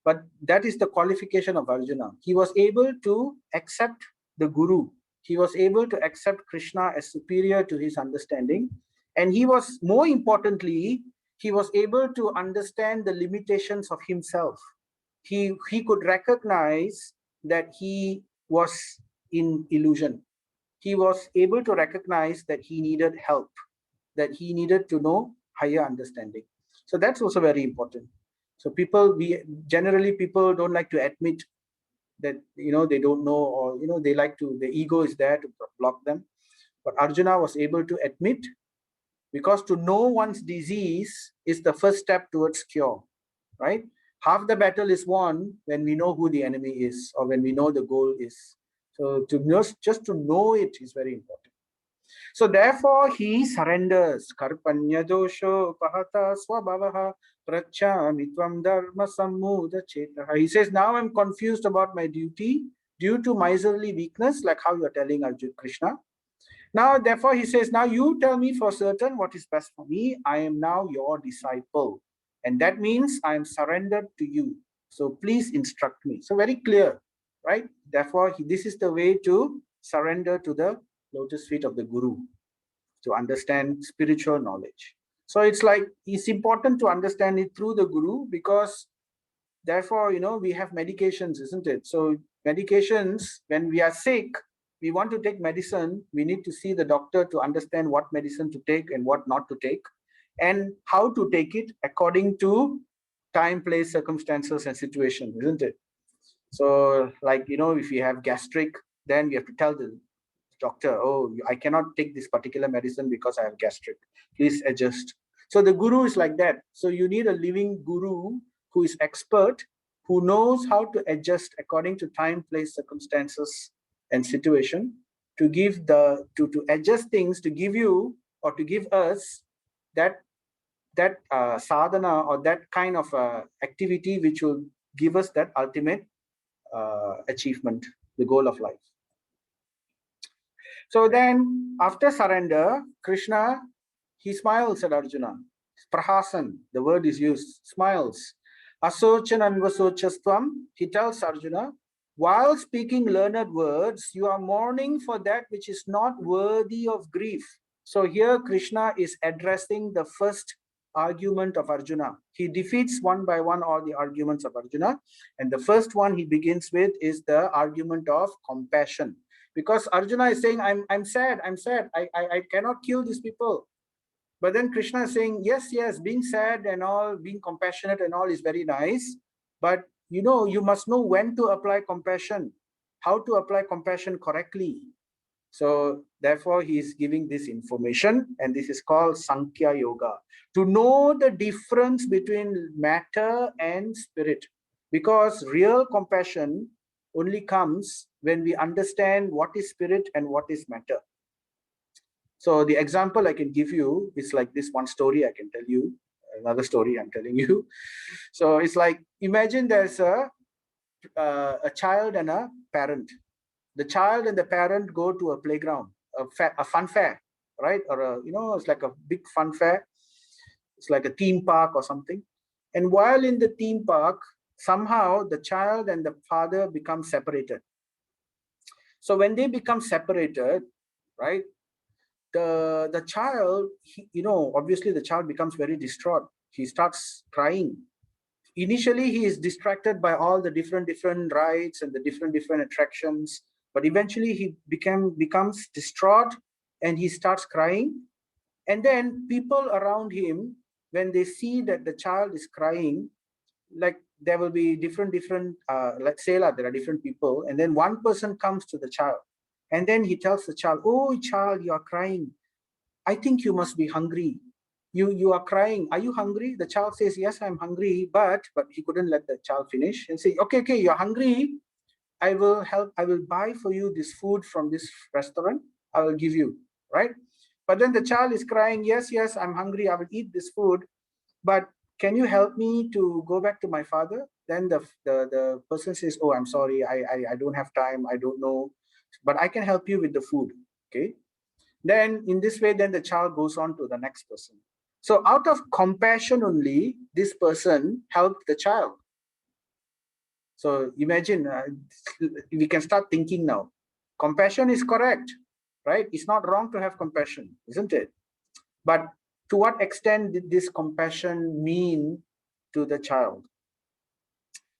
But that is the qualification of Arjuna. He was able to accept the Guru. He was able to accept Krishna as superior to his understanding. And he was, more importantly, he was able to understand the limitations of himself. He could recognize that he was in illusion. He was able to recognize that he needed help, that he needed to know higher understanding. So that's also very important. So people don't like to admit that they don't know, or they like to, the ego is there to block them. But Arjuna was able to admit, because to know one's disease is the first step towards cure, right? Half the battle is won when we know who the enemy is, or when we know the goal is. So just to know it is very important. So therefore he surrenders. Karpanya dosho pahata swabhavaha prachamitvam dharma sammuda chetaha. He says, now I'm confused about my duty due to miserly weakness, like how you're telling Arjuna Krishna. Now, therefore, he says, now you tell me for certain what is best for me. I am now your disciple. And that means I am surrendered to you. So please instruct me. So very clear, right? Therefore, this is the way to surrender to the lotus feet of the Guru, to understand spiritual knowledge. So it's important to understand it through the Guru, because therefore, we have medications, isn't it? So medications, when we are sick, we want to take medicine, we need to see the doctor to understand what medicine to take and what not to take, and how to take it according to time, place, circumstances, and situation, isn't it? So if you have gastric, then we have to tell the doctor, oh, I cannot take this particular medicine because I have gastric. Please adjust. So the Guru is like that. So you need a living Guru who is expert, who knows how to adjust according to time, place, circumstances, and situation, to give to adjust things, to give you or to give us that sadhana, or that kind of activity which will give us that ultimate achievement, the goal of life. So then, after surrender, Krishna, he smiles at Arjuna. Prahasan, the word is used, smiles. Asochan anvasochastvam, he tells Arjuna, while speaking learned words, you are mourning for that which is not worthy of grief. So here Krishna is addressing the first argument of Arjuna. He defeats one by one all the arguments of Arjuna. And the first one he begins with is the argument of compassion. Because Arjuna is saying, I'm sad, I cannot kill these people. But then Krishna is saying, yes, being sad and all, being compassionate and all is very nice. But you must know when to apply compassion, how to apply compassion correctly. So therefore, he is giving this information, and this is called Sankhya Yoga. To know the difference between matter and spirit. Because real compassion only comes when we understand what is spirit and what is matter. So the example I can give you is like this one story I can tell you, another story I'm telling you. So it's like, imagine there's a child and a parent. The child and the parent go to a playground, a fun fair, right? Or it's like a big fun fair. It's like a theme park or something. And while in the theme park, somehow the child and the father become separated. So when they become separated, right, the child, obviously the child becomes very distraught. He starts crying. Initially, he is distracted by all the different rides and the different attractions. But eventually, he becomes distraught, and he starts crying. And then people around him, when they see that the child is crying, like there will be different let's say there are different people, and then one person comes to the child, and then he tells the child, oh child, you are crying. I think you must be hungry. You are crying. Are you hungry? The child says, yes, I'm hungry. But he couldn't let the child finish and say, okay, you're hungry. I will buy for you this food from this restaurant. I will give you, right? But then the child is crying, yes, I'm hungry. I will eat this food. But can you help me to go back to my father? Then the person says, oh, I'm sorry, I don't have time, I don't know, but I can help you with the food. Okay. Then in this way, then the child goes on to the next person. So out of compassion only, this person helped the child. So imagine, we can start thinking now. Compassion is correct, right? It's not wrong to have compassion, isn't it? But to what extent did this compassion mean to the child?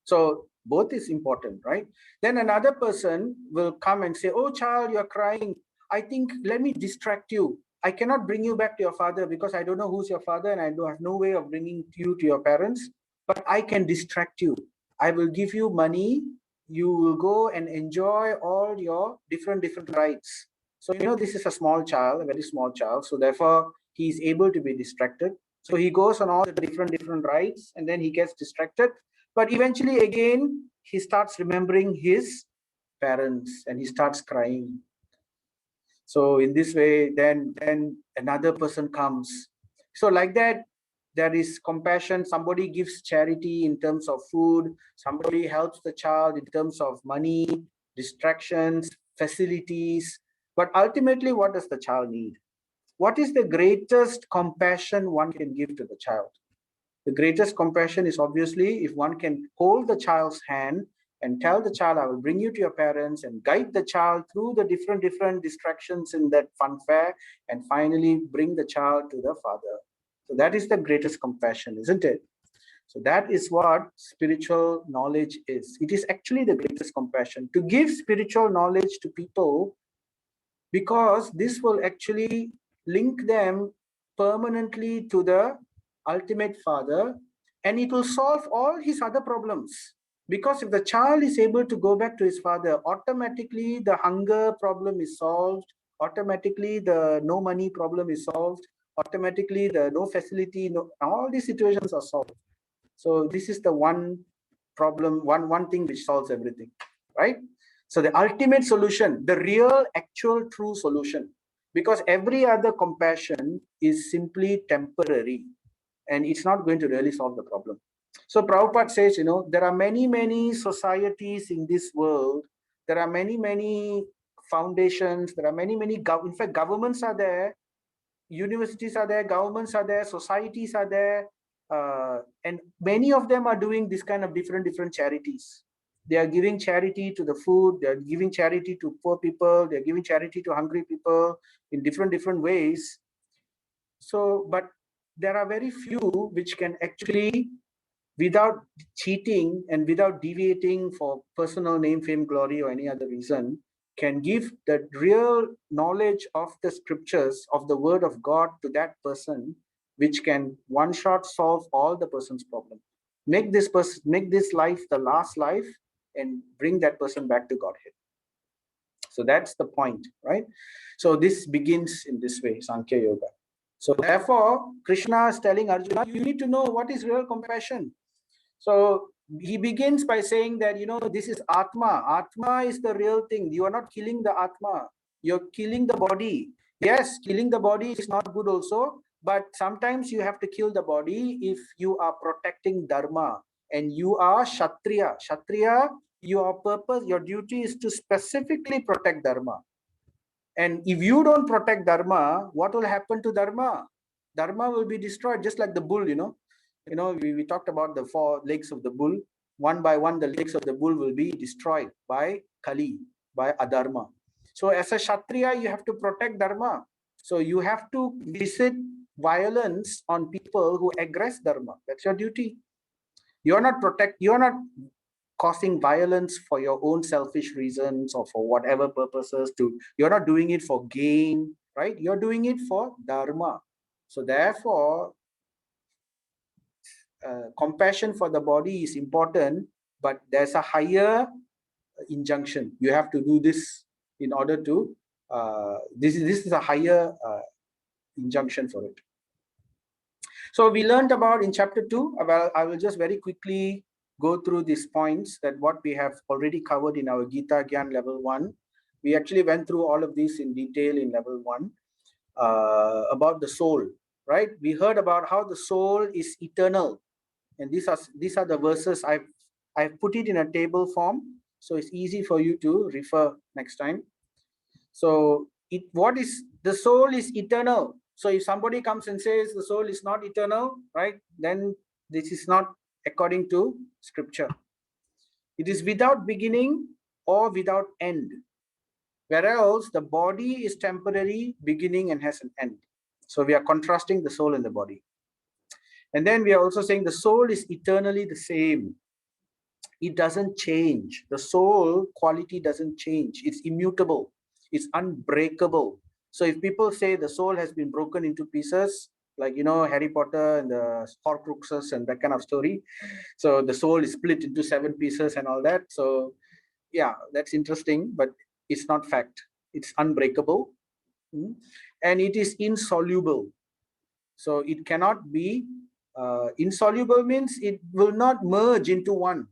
So both is important, right? Then another person will come and say, oh, child, you're crying. I think, let me distract you. I cannot bring you back to your father because I don't know who's your father and I don't have no way of bringing you to your parents, but I can distract you. I will give you money. You will go and enjoy all your different rights. So, this is a small child, a very small child. So therefore, he is able to be distracted. So he goes on all the different rights and then he gets distracted. But eventually, again, he starts remembering his parents and he starts crying. So in this way, then another person comes. So like that, there is compassion. Somebody gives charity in terms of food. Somebody helps the child in terms of money, distractions, facilities. But ultimately, what does the child need? What is the greatest compassion one can give to the child? The greatest compassion is obviously if one can hold the child's hand and tell the child, I will bring you to your parents, and guide the child through the different distractions in that fun fair, and finally bring the child to the father. So that is the greatest compassion, isn't it? So that is what spiritual knowledge is. It is actually the greatest compassion, to give spiritual knowledge to people, because this will actually link them permanently to the ultimate father, and it will solve all his other problems. Because if the child is able to go back to his father, automatically the hunger problem is solved, automatically the no money problem is solved, automatically the no facility, all these situations are solved. So this is the one problem, one thing which solves everything, right? So the ultimate solution, the real, actual, true solution, because every other compassion is simply temporary and it's not going to really solve the problem. So Prabhupada says, there are many societies in this world. There are many foundations. There are many, in fact, governments are there, universities are there, governments are there, societies are there, and many of them are doing this kind of different charities. They are giving charity to the food, they are giving charity to poor people, they are giving charity to hungry people in different ways. So, but there are very few which can actually, without cheating and without deviating for personal name, fame, glory, or any other reason, can give the real knowledge of the scriptures, of the word of God to that person, which can one shot solve all the person's problem. Make this life the last life and bring that person back to Godhead. So that's the point, right? So this begins in this way, Sankhya Yoga. So therefore, Krishna is telling Arjuna, you need to know what is real compassion. So he begins by saying that, this is Atma. Atma is the real thing. You are not killing the Atma. You're killing the body. Yes, killing the body is not good also, but sometimes you have to kill the body if you are protecting Dharma and you are Kshatriya. Kshatriya, your purpose, your duty is to specifically protect Dharma. And if you don't protect Dharma, what will happen to Dharma? Dharma will be destroyed, just like the bull, we talked about the 4 legs of the bull. One by one, the legs of the bull will be destroyed by Kali, by Adharma. So as a Kshatriya, you have to protect Dharma. So you have to visit violence on people who aggress Dharma. That's your duty. You're not causing violence for your own selfish reasons or for whatever purposes. You're not doing it for gain, right? You're doing it for Dharma. So therefore, compassion for the body is important, but there's a higher injunction. You have to do this in order to, this is a higher injunction for it. So we learned about in chapter 2, I will just very quickly go through these points that what we have already covered in our Gita Gyan level 1. We actually went through all of these in detail in level 1 about the soul, right? We heard about how the soul is eternal. And these are the verses. I've put it in a table form, so it's easy for you to refer next time. So what is the soul is eternal. So if somebody comes and says the soul is not eternal, right, then this is not according to scripture. It is without beginning or without end. Whereas the body is temporary, beginning, and has an end. So we are contrasting the soul and the body. And then we are also saying the soul is eternally the same. It doesn't change. The soul quality doesn't change. It's immutable. It's unbreakable. So if people say the soul has been broken into pieces, like, you know, Harry Potter and the Horcruxes and that kind of story. So the soul is split into 7 pieces and all that. So yeah, that's interesting, but it's not fact. It's unbreakable. And it is insoluble. So it cannot be insoluble, means it will not merge into one.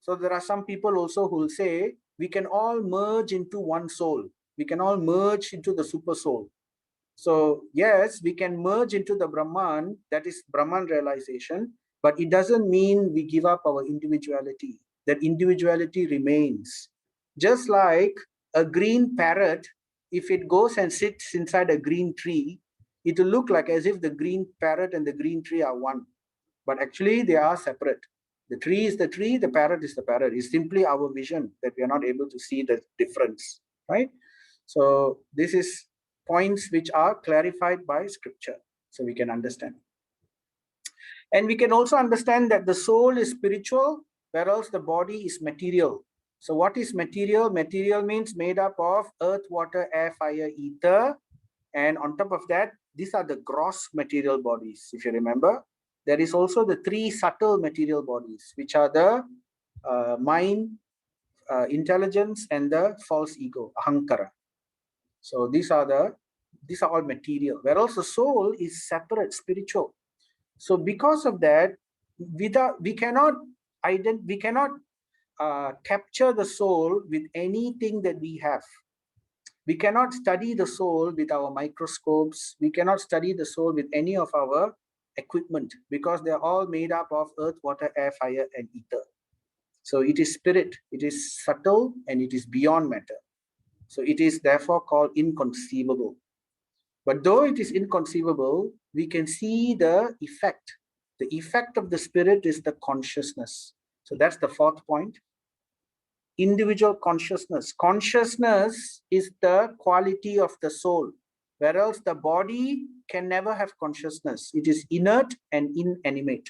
So there are some people also who will say we can all merge into one soul. We can all merge into the super soul. So yes, we can merge into the Brahman, that is Brahman realization, but it doesn't mean we give up our individuality. That individuality remains. Just like a green parrot, if it goes and sits inside a green tree, it will look like as if the green parrot and the green tree are one. But actually they are separate. The tree is the tree, the parrot is the parrot. It's simply our vision that we are not able to see the difference, right? So this is points which are clarified by scripture, so we can understand. And we can also understand that the soul is spiritual, whereas the body is material. So what is material? Material means made up of earth, water, air, fire, ether. And on top of that, these are the gross material bodies. If you remember, there is also the 3 subtle material bodies, which are the mind, intelligence, and the false ego, ahankara. So these are all material, whereas the soul is separate, spiritual. So because of that, we cannot capture the soul with anything that we have. We cannot study the soul with our microscopes. We cannot study the soul with any of our equipment, because they're all made up of earth, water, air, fire, and ether. So it is spirit, it is subtle, and it is beyond matter. So it is therefore called inconceivable. But though it is inconceivable, we can see the effect. The effect of the spirit is the consciousness. So that's the 4th point. Individual consciousness. Consciousness is the quality of the soul, whereas the body can never have consciousness. It is inert and inanimate.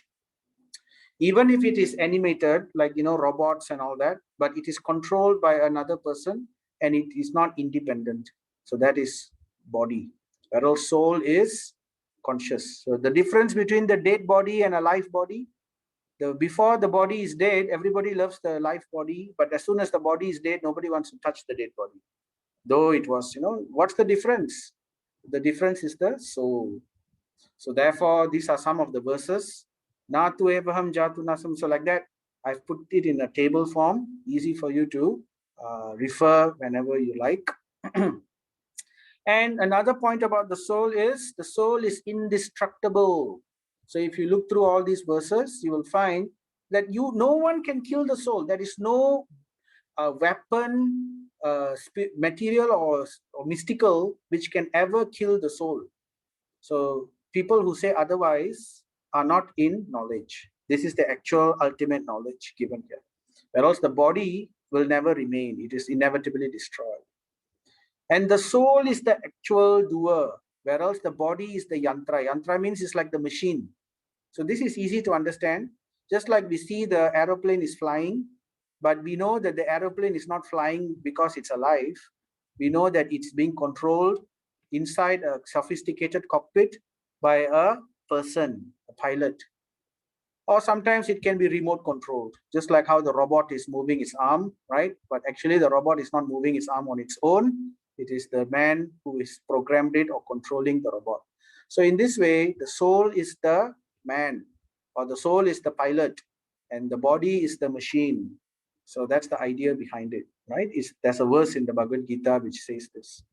Even if it is animated, like, you know, robots and all that, but it is controlled by another person and it is not independent. So that is body. Whereas soul is conscious. So the difference between the dead body and a live body, before the body is dead, everybody loves the live body, but as soon as the body is dead, nobody wants to touch the dead body. Though it was, you know, what's the difference? The difference is the soul. So therefore, these are some of the verses. Natu evaham jatu nasam. So like that, I've put it in a table form, easy for you to refer whenever you like. And another point about the soul is indestructible. So if you look through all these verses, you will find that no one can kill the soul. There is no weapon, material or mystical, which can ever kill the soul. So people who say otherwise are not in knowledge. This is the actual ultimate knowledge given here. Whereas the body will never remain. It is inevitably destroyed. And the soul is the actual doer, whereas the body is the yantra. Yantra means it's like the machine. So this is easy to understand. Just like we see the aeroplane is flying, but we know that the aeroplane is not flying because it's alive. We know that it's being controlled inside a sophisticated cockpit by a person, a pilot. Or sometimes it can be remote controlled, just like how the robot is moving its arm, right? But actually the robot is not moving its arm on its own. It is the man who is programmed it or controlling the robot. So in this way, the soul is the man, or the soul is the pilot, and the body is the machine. So that's the idea behind it, right? There's a verse in the Bhagavad Gita which says this.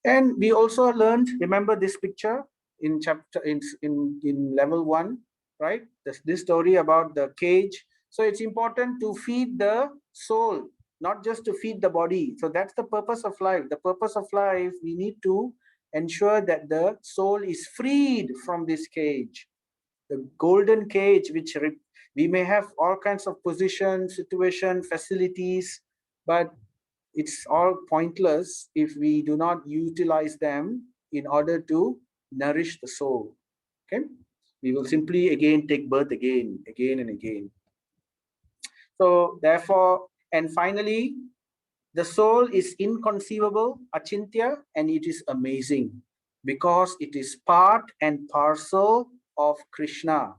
And we also learned, remember this picture in chapter in level 1, right? This story about the cage. So it's important to feed the soul, not just to feed the body. So that's the purpose of life. The purpose of life, we need to ensure that the soul is freed from this cage, the golden cage, which we may have all kinds of positions, situation, facilities, but it's all pointless if we do not utilize them in order to nourish the soul. Okay, we will simply again take birth again and again. So therefore, and finally, the soul is inconceivable, achintya, and it is amazing because it is part and parcel of Krishna,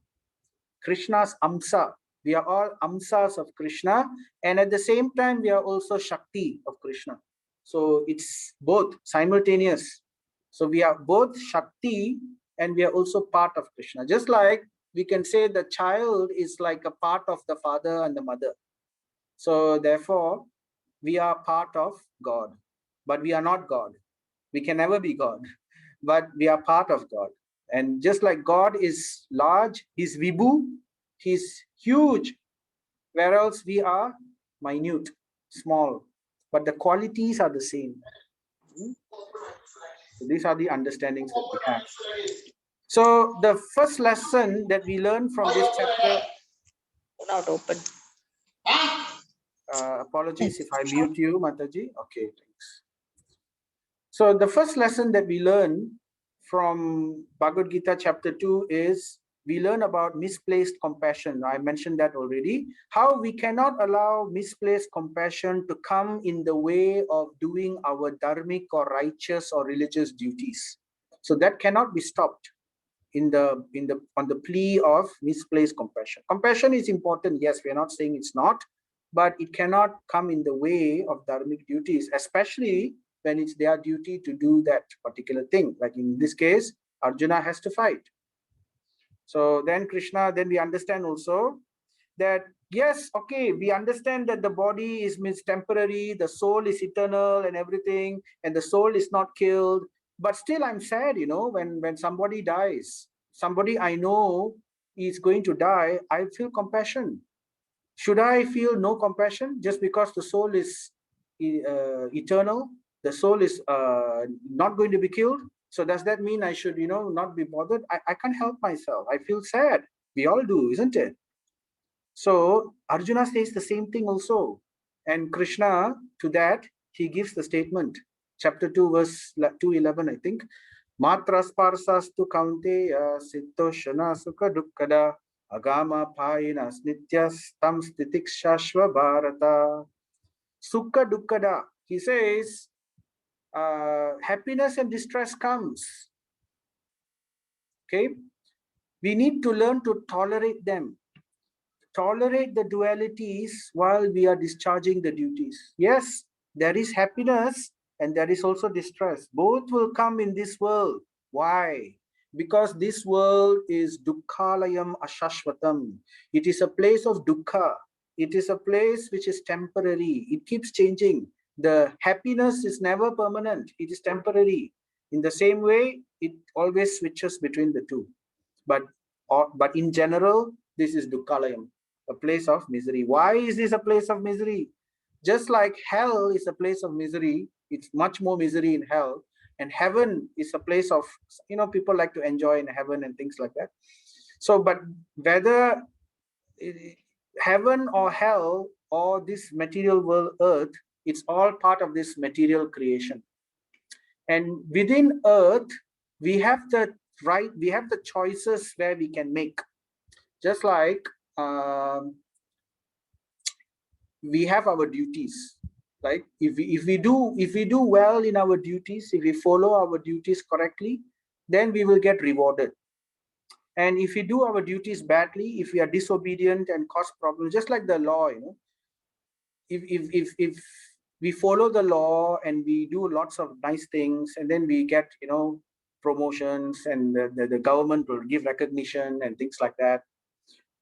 Krishna's amsa. We are all amsas of Krishna, and at the same time, we are also Shakti of Krishna. So it's both simultaneous. So we are both Shakti and we are also part of Krishna. Just like we can say the child is like a part of the father and the mother. So therefore, we are part of God, but we are not God. We can never be God, but we are part of God. And just like God is large, He's Vibhu, He's huge, whereas we are minute, small, but the qualities are the same. So these are the understandings that we have. So the first lesson that we learn from this chapter.
Not open.
Apologies if I mute you, Mataji. Okay, thanks. So the first lesson that we learn from Bhagavad Gita chapter 2 is we learn about misplaced compassion. I mentioned that already. How we cannot allow misplaced compassion to come in the way of doing our dharmic or righteous or religious duties. So that cannot be stopped on the plea of misplaced compassion. Compassion is important, yes, we are not saying it's not, but it cannot come in the way of dharmic duties, especially when it's their duty to do that particular thing. Like in this case, Arjuna has to fight. So then then we understand also that yes, okay, we understand that the body is temporary, the soul is eternal and everything, and the soul is not killed. But still, I'm sad, when somebody dies, somebody I know is going to die, I feel compassion. Should I feel no compassion just because the soul is eternal? The soul is not going to be killed. So does that mean I should, not be bothered? I can't help myself. I feel sad. We all do, isn't it? So Arjuna says the same thing also. And Krishna, to that, he gives the statement. Chapter 2, verse 211, I think. Matra sparsastu kaunteya sittoshana sukha dukkada agama payina snityas tam stitikshashva bharata. Sukha dukkada. He says, happiness and distress comes. Okay? We need to learn to tolerate them. Tolerate the dualities while we are discharging the duties. Yes, there is happiness and there is also distress. Both will come in this world. Why? Because this world is dukkhalayam ashashvatam. It is a place of dukkha. It is a place which is temporary. It keeps changing. The happiness is never permanent. It is temporary. In the same way, it always switches between the two. But in general, this is dukkhalayam, a place of misery. Why is this a place of misery? Just like hell is a place of misery, it's much more misery in hell. And heaven is a place of, people like to enjoy in heaven and things like that. So, but whether heaven or hell or this material world, earth, it's all part of this material creation. And within earth, we have the choices where we can make. Just like we have our duties, right? If we do well in our duties, if we follow our duties correctly, then we will get rewarded. And if we do our duties badly, if we are disobedient and cause problems, just like the law, if we follow the law and we do lots of nice things, and then we get promotions, and the government will give recognition and things like that.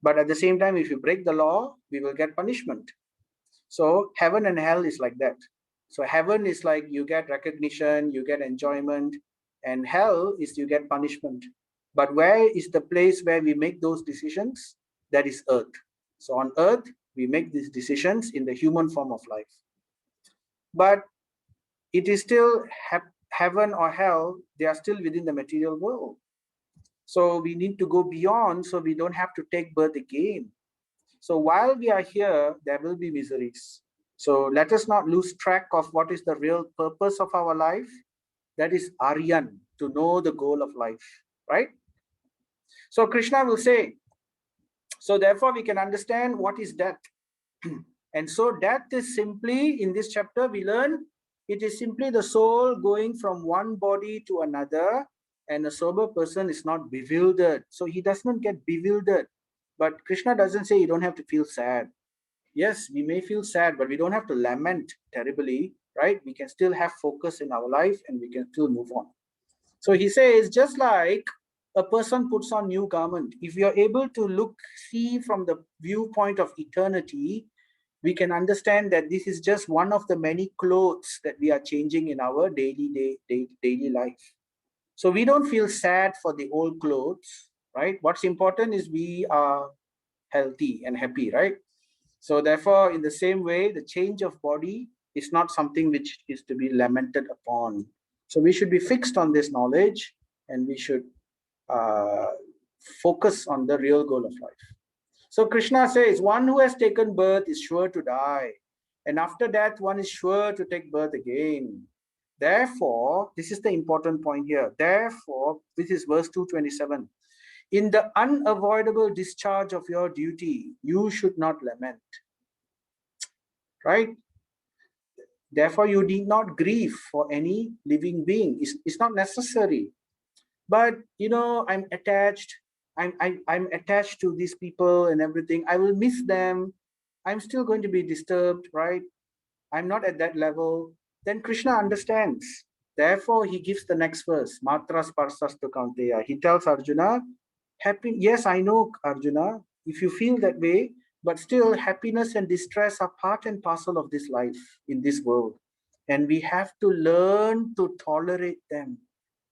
But at the same time, if you break the law, we will get punishment. So heaven and hell is like that. So heaven is like you get recognition, you get enjoyment, and hell is you get punishment. But where is the place where we make those decisions? That is earth. So on earth, we make these decisions in the human form of life. But it is still heaven or hell, they are still within the material world. So we need to go beyond so we don't have to take birth again. So while we are here, there will be miseries. So let us not lose track of what is the real purpose of our life. That is Aryan, to know the goal of life, right? So Krishna will say, so therefore we can understand what is death. And so death is simply, in this chapter we learn, it is simply the soul going from one body to another, and a sober person is not bewildered. So he does not get bewildered. But Krishna doesn't say you don't have to feel sad. Yes, we may feel sad, but we don't have to lament terribly, right? We can still have focus in our life and we can still move on. So he says, just like a person puts on new garment, if we are able to see from the viewpoint of eternity, we can understand that this is just one of the many clothes that we are changing in our daily life. So we don't feel sad for the old clothes, right? What's important is we are healthy and happy, right? So therefore, in the same way, the change of body is not something which is to be lamented upon. So we should be fixed on this knowledge, and we should uh, focus on the real goal of life. So Krishna says, one who has taken birth is sure to die. And after death, one is sure to take birth again. Therefore, this is the important point here. Therefore, this is verse 227. In the unavoidable discharge of your duty, you should not lament. Right? Therefore, you need not grieve for any living being. It's not necessary. But I'm attached. I'm attached to these people and everything. I will miss them. I'm still going to be disturbed, right? I'm not at that level. Then Krishna understands. Therefore, he gives the next verse, Matra Sparsastu Kaunteya. He tells Arjuna, happy. Yes, I know, Arjuna, if you feel that way, but still happiness and distress are part and parcel of this life in this world. And we have to learn to tolerate them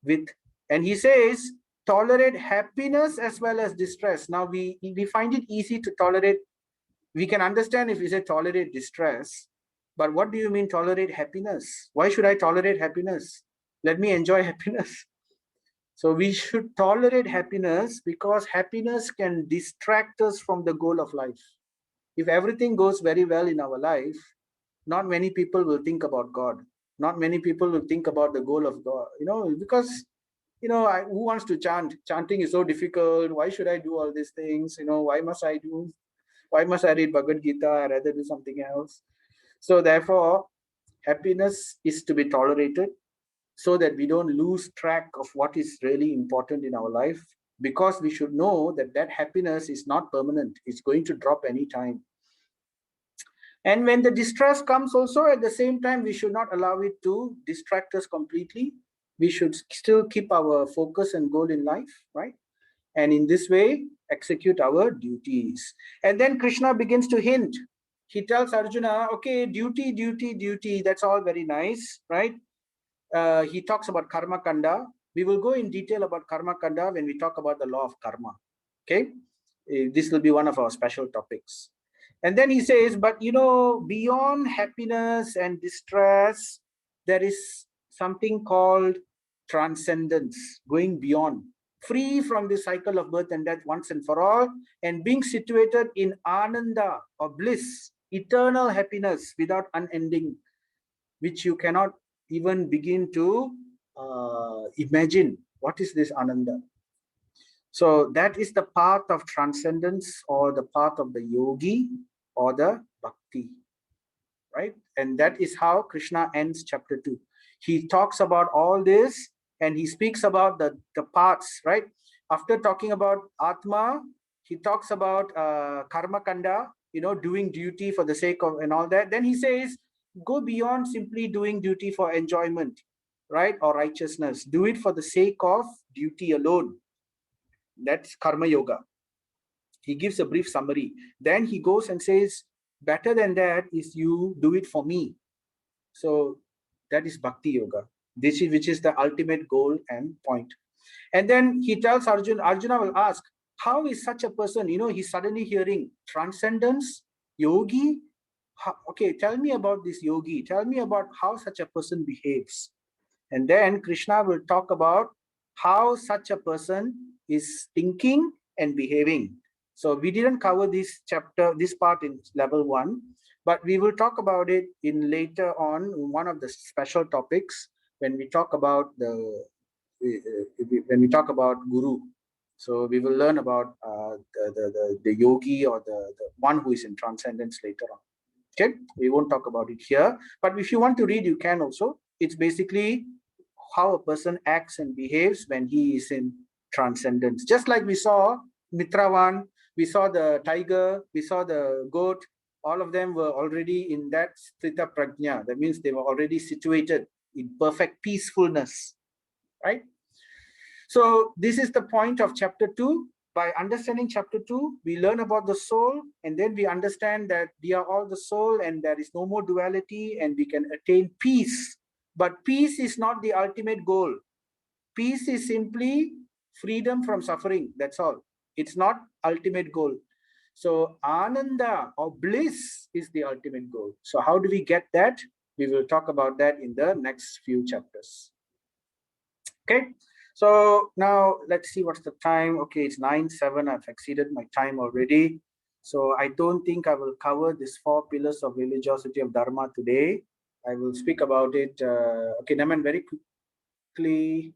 with, and he says, tolerate happiness as well as distress. Now we find it easy to tolerate. We can understand if we say tolerate distress, but what do you mean tolerate happiness? Why should I tolerate happiness? Let me enjoy happiness. So we should tolerate happiness because happiness can distract us from the goal of life. If everything goes very well in our life, not many people will think about God. Not many people will think about the goal of God, because, who wants to chant? Chanting is so difficult. Why should I do all these things? Why must I read Bhagavad Gita? I'd rather do something else. So therefore, happiness is to be tolerated so that we don't lose track of what is really important in our life, because we should know that that happiness is not permanent. It's going to drop anytime. And when the distress comes also, at the same time, we should not allow it to distract us completely. We should still keep our focus and goal in life, right? And in this way, execute our duties. And then Krishna begins to hint. He tells Arjuna, okay, duty, that's all very nice, right? He talks about karma kanda. We will go in detail about karma kanda when we talk about the law of karma. Okay, this will be one of our special topics. And then he says, but beyond happiness and distress, there is something called transcendence, going beyond, free from the cycle of birth and death once and for all, and being situated in ananda or bliss, eternal happiness without unending, which you cannot even begin to imagine. What is this ananda? So that is the path of transcendence, or the path of the yogi, or the bhakti, right? And that is how Krishna ends chapter 2. He talks about all this, and he speaks about the paths, right? After talking about Atma, he talks about karma kanda, doing duty for the sake of and all that. Then he says, go beyond simply doing duty for enjoyment, right? Or righteousness. Do it for the sake of duty alone. That's karma yoga. He gives a brief summary. Then he goes and says, better than that is you do it for me. So that is bhakti yoga. Which is the ultimate goal and point. And then he tells Arjuna, Arjuna will ask, how is such a person, he's suddenly hearing transcendence, yogi. Okay, tell me about this yogi. Tell me about how such a person behaves. And then Krishna will talk about how such a person is thinking and behaving. So we didn't cover this part in level 1, but we will talk about it in later on one of the special topics when we talk about when we talk about guru. So we will learn about the yogi or the one who is in transcendence later on. Okay, we won't talk about it here, but if you want to read, you can also. It's basically how a person acts and behaves when he is in transcendence. Just like we saw Mitravan, we saw the tiger, we saw the goat, all of them were already in that sthita prajna. That means they were already situated in perfect peacefulness, right? So this is the point of chapter 2. By understanding chapter 2, we learn about the soul, and then we understand that we are all the soul and there is no more duality and we can attain peace. But peace is not the ultimate goal. Peace is simply freedom from suffering. That's all. It's not ultimate goal. So ananda or bliss is the ultimate goal. So how do we get that? We will talk about that in the next few chapters. Okay. So now let's see what's the time. Okay, it's 9:07. I've exceeded my time already. So I don't think I will cover these 4 pillars of religiosity of Dharma today. I will speak about it. Okay, Naman, very quickly.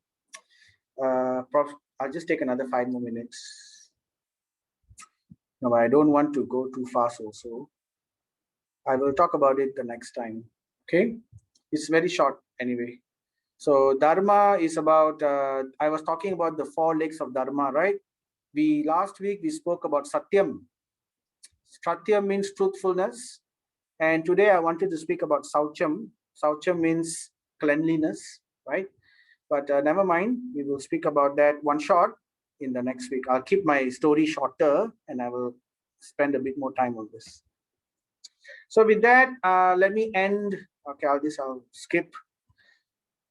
Prof, I'll just take another 5 more minutes. No, I don't want to go too fast also. I will talk about it the next time. Okay, it's very short anyway. So Dharma is about, I was talking about the 4 legs of Dharma, right? Last week we spoke about Satyam. Satyam means truthfulness. And today I wanted to speak about Saucham. Saucham means cleanliness, right? But never mind, we will speak about that one shot in the next week. I'll keep my story shorter and I will spend a bit more time on this. So with that, let me end. Okay, I'll skip.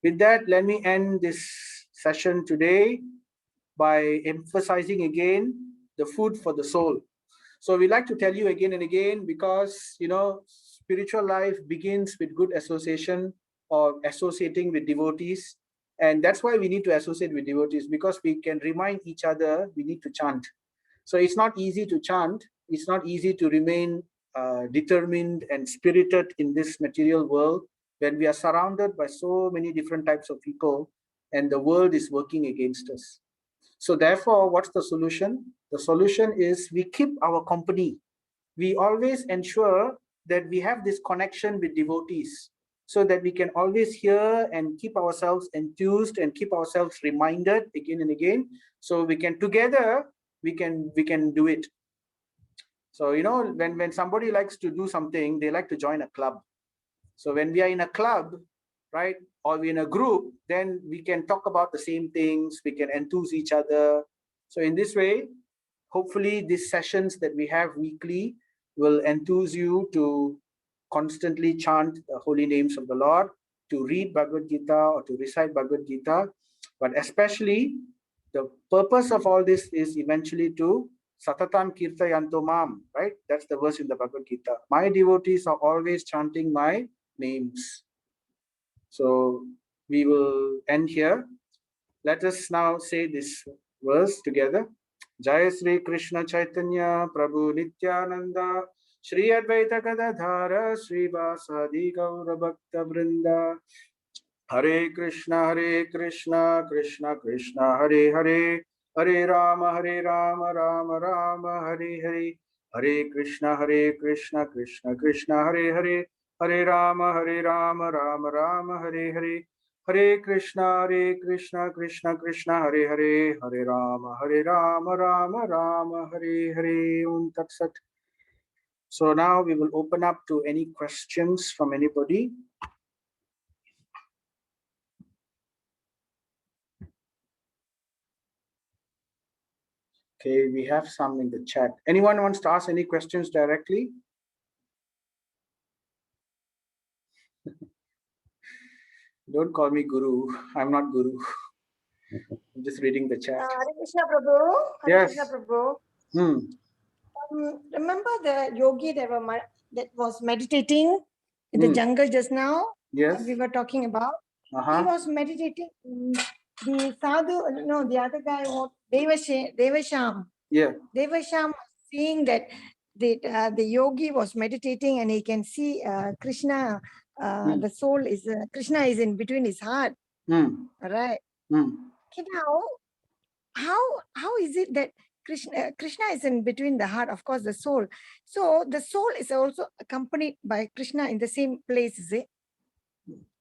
With that, let me end this session today by emphasizing again the food for the soul. So we like to tell you again and again because, spiritual life begins with good association or associating with devotees. And that's why we need to associate with devotees, because we can remind each other we need to chant. So it's not easy to chant. It's not easy to remain determined and spirited in this material world when we are surrounded by so many different types of people and the world is working against us. So therefore, what's the solution? The solution is we keep our company. We always ensure that we have this connection with devotees so that we can always hear and keep ourselves enthused and keep ourselves reminded again and again. So we can together, we can do it. So, when somebody likes to do something, they like to join a club. So when we are in a club, right, or we're in a group, then we can talk about the same things, we can enthuse each other. So in this way, hopefully these sessions that we have weekly will enthuse you to constantly chant the holy names of the Lord, to read Bhagavad Gita or to recite Bhagavad Gita. But especially, the purpose of all this is eventually to Satatam Kirtayanto Mam, right? That's the verse in the Bhagavad Gita. My devotees are always chanting my names. So we will end here. Let us now say this verse together. Jai Sri Krishna Chaitanya Prabhu Nityananda Shri Advaita Gadadhara Sri Vasadi Gaura Bhakta Vrinda Hare Krishna Krishna Krishna Hare Hare Hare Rama Rama Rama Hare Hare Hare Krishna Krishna Krishna Hare Hare Hare Rama Rama Rama Hare Hare Hare Krishna Krishna Krishna Hare Hare Hare Rama Rama Rama Hare Hare. Om Tat Sat. So now we will open up to any questions from anybody. Okay, we have some in the chat. Anyone wants to ask any questions directly? Don't call me Guru. I'm not Guru. I'm just reading the chat.
Hare Krishna Prabhu. Hare
Yes.
Krishna Prabhu. Remember the yogi that was meditating in the jungle just now?
Yes.
We were talking about. He was meditating. The sadhu, no, the other guy, Devasham.
Yeah.
Devasham was seeing that the yogi was meditating and he can see Krishna. The soul is Krishna is in between his heart. Right. Okay, now, how is it that Krishna is in between the heart, of course, the soul. So the soul is also accompanied by Krishna in the same place, is it?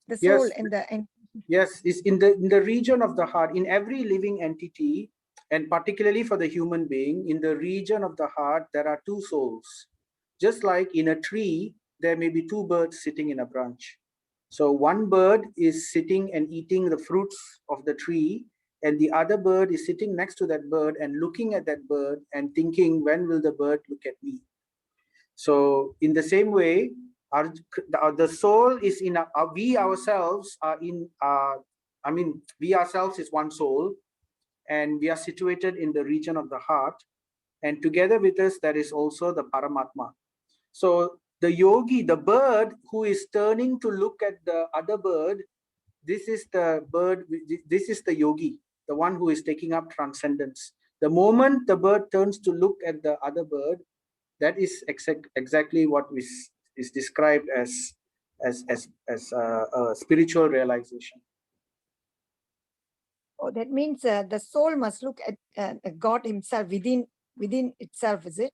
The soul
Yes. Yes, it's in the region of the heart. In every living entity, and particularly for the human being, in the region of the heart, there are two souls. Just like in a tree, there may be two birds sitting in a branch. So one bird is sitting and eating the fruits of the tree, and the other bird is sitting next to that bird and looking at that bird and thinking, when will the bird look at me? So in the same way, the soul is in we ourselves are in we ourselves is one soul, and we are situated in the region of the heart, and together with us there is also the Paramatma. So the yogi, the bird who is turning to look at the other bird, this is the bird, this is the yogi, the one who is taking up transcendence. The moment the bird turns to look at the other bird, that is exactly what is described as a spiritual realization.
Oh, that means the soul must look at God himself within itself, is it?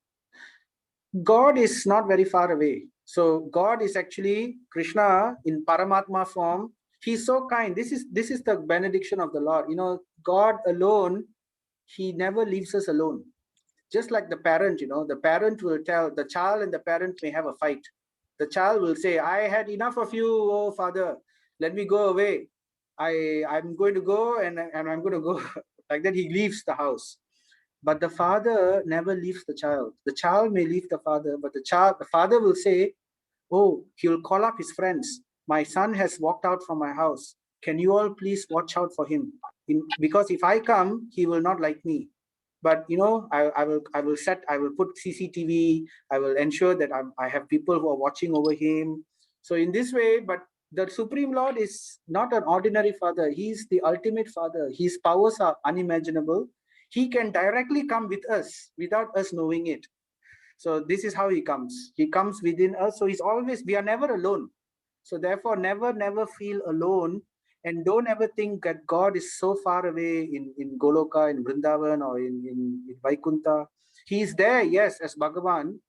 God is not very far away. So God is actually Krishna in Paramatma form. He's so kind. This is the benediction of the Lord. You know, God alone, he never leaves us alone. Just like the parent, you know, the parent will tell the child, and the parent may have a fight. The child will say, I had enough of you, oh father, let me go away. I'm going to go, and I'm going to go. Like that, he leaves the house. But the father never leaves the child. The child may leave the father, but the father will say, oh, he'll call up his friends. My son has walked out from my house. Can you all please watch out for him? Because if I come, he will not like me. But you know, I will put CCTV. I will ensure that I have people who are watching over him. So in this way, but the Supreme Lord is not an ordinary father. He is the ultimate father. His powers are unimaginable. He can directly come with us without us knowing it. So this is how he comes. He comes within us. So he's always, we are never alone. So therefore, never feel alone, and don't ever think that God is so far away in Goloka, in Vrindavan, or in Vaikuntha. He is there, yes, as Bhagavan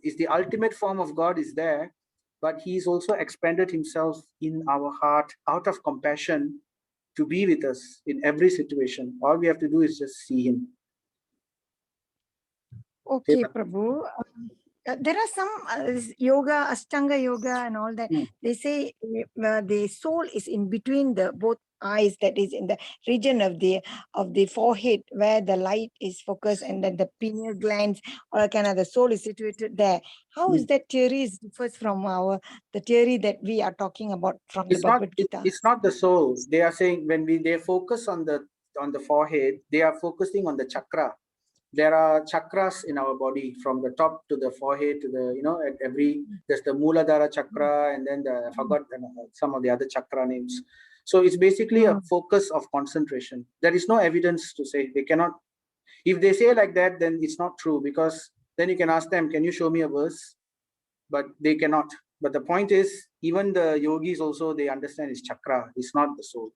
is the ultimate form of God is there, but he's also expanded himself in our heart out of compassion to be with us in every situation. All we have to do is just see him.
Okay, Prabhu. There are some yoga, Ashtanga yoga and all that. They say the soul is in between the both eyes, that is in the region of the forehead where the light is focused, and then the pineal glands or kind of the soul is situated there. How is that theory is differs from the theory that we are talking about from the Bhagavad Gita?
It's not the soul. They are saying when they focus on the forehead, they are focusing on the chakra. There are chakras in our body from the top to the forehead to the, you know, at there's the Muladhara chakra, and then I forgot some of the other chakra names. So it's basically a focus of concentration. There is no evidence to say they cannot. If they say like that, then it's not true, because then you can ask them, can you show me a verse? But they cannot. But the point is, even the yogis also, they understand it's chakra, it's not the soul.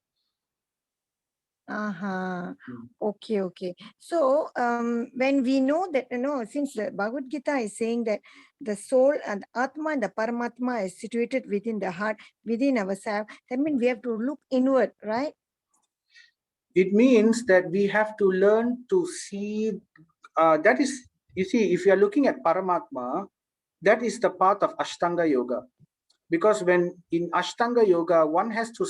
Okay. So when we know that, since the Bhagavad Gita is saying that the soul and Atma and the Paramatma is situated within the heart, within ourselves, that means we have to look inward, right?
It means that we have to learn to see, that is, you see, if you are looking at Paramatma, that is the path of Ashtanga Yoga. Because when in Ashtanga Yoga, one has to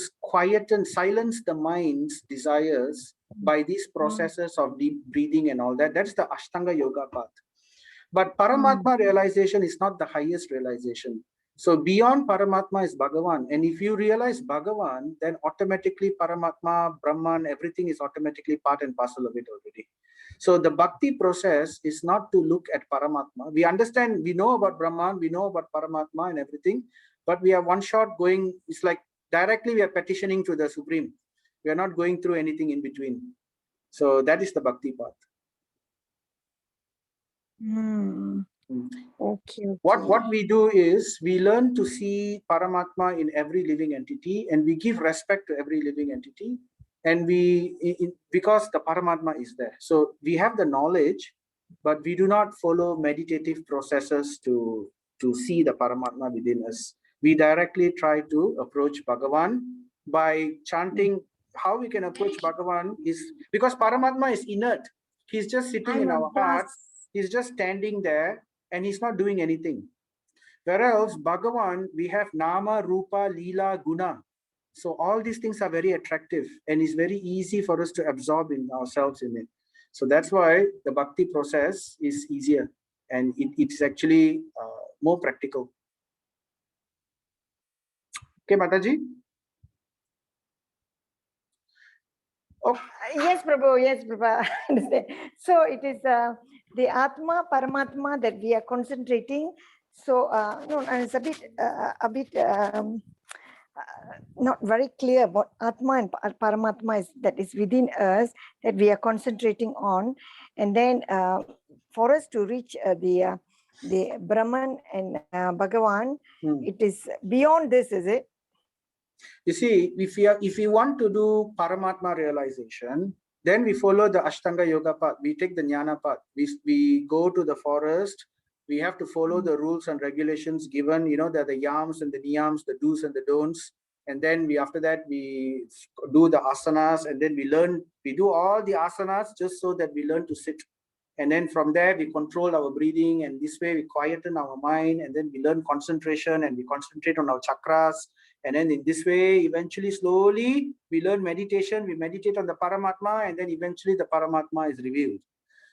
silence the mind's desires by these processes of deep breathing and all that. That's the Ashtanga Yoga path. But Paramatma realization is not the highest realization. So beyond Paramatma is Bhagavan. And if you realize Bhagavan, then automatically Paramatma, Brahman, everything is automatically part and parcel of it already. So the bhakti process is not to look at Paramatma. We understand, we know about Brahman, we know about Paramatma and everything, but we are one shot going, it's like directly we are petitioning to the Supreme. We are not going through anything in between. So that is the bhakti path.
Okay.
What we do is we learn to see Paramatma in every living entity, and we give respect to every living entity, and because the Paramatma is there. So we have the knowledge, but we do not follow meditative processes to see the Paramatma within us. We directly try to approach Bhagavan by chanting. How we can approach Bhagavan is because Paramatma is inert. He's just sitting in our heart. He's just standing there and he's not doing anything. Whereas Bhagavan, we have Nama, Rupa, Leela, Guna. So all these things are very attractive and it's very easy for us to absorb in ourselves in it. So that's why the bhakti process is easier and it's actually more practical. Okay, Mataji?
Oh. Yes, Prabhu. Yes, Prabhu. Understand. So it is the Atma, Paramatma that we are concentrating. So no, and it's a bit not very clear about Atma and Paramatma that is within us that we are concentrating on, and then for us to reach the Brahman and Bhagavan, it is beyond this, is it?
You see, if we want to do Paramatma realization, then we follow the Ashtanga Yoga path. We take the Jnana path. We go to the forest. We have to follow the rules and regulations given. You know, there are the yams and the niyams, the do's and the don'ts. And then after that, we do the asanas, and then we do all the asanas just so that we learn to sit. And then from there, we control our breathing, and this way we quieten our mind, and then we learn concentration, and we concentrate on our chakras. And then in this way, eventually, slowly, we learn meditation, we meditate on the Paramatma, and then eventually the Paramatma is revealed.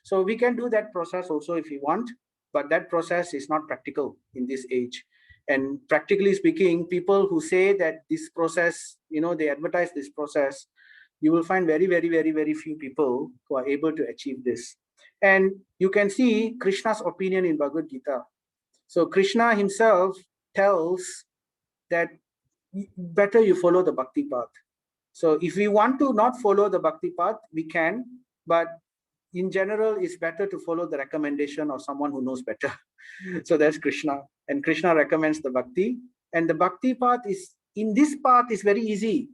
So we can do that process also if we want, but that process is not practical in this age. And practically speaking, people who say that this process, you know, they advertise this process, you will find very, very, very, very few people who are able to achieve this. And you can see Krishna's opinion in Bhagavad Gita. So Krishna himself tells that better you follow the bhakti path. So if we want to not follow the bhakti path, we can, but in general, it's better to follow the recommendation of someone who knows better. So that's Krishna, and Krishna recommends the bhakti. And the bhakti path is, in this path is very easy.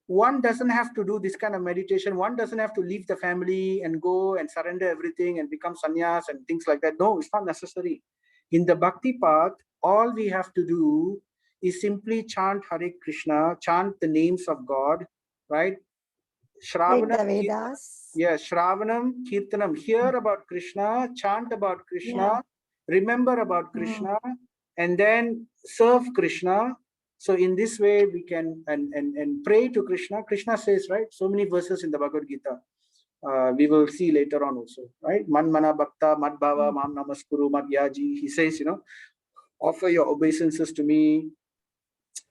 One doesn't have to do this kind of meditation. One doesn't have to leave the family and go and surrender everything and become sannyas and things like that. No, it's not necessary. In the bhakti path, all we have to do is simply chant Hare Krishna, chant the names of God, right? Shravanam, yes, Shravanam, Kirtanam, hear about Krishna, chant about Krishna, remember about Krishna, and then serve Krishna. So in this way, we can and pray to Krishna. Krishna says, right, so many verses in the Bhagavad Gita. We will see later on also, right? Man mana bhakta mad bhava mam namaskuru mad yaji. He says, you know, offer your obeisances to me.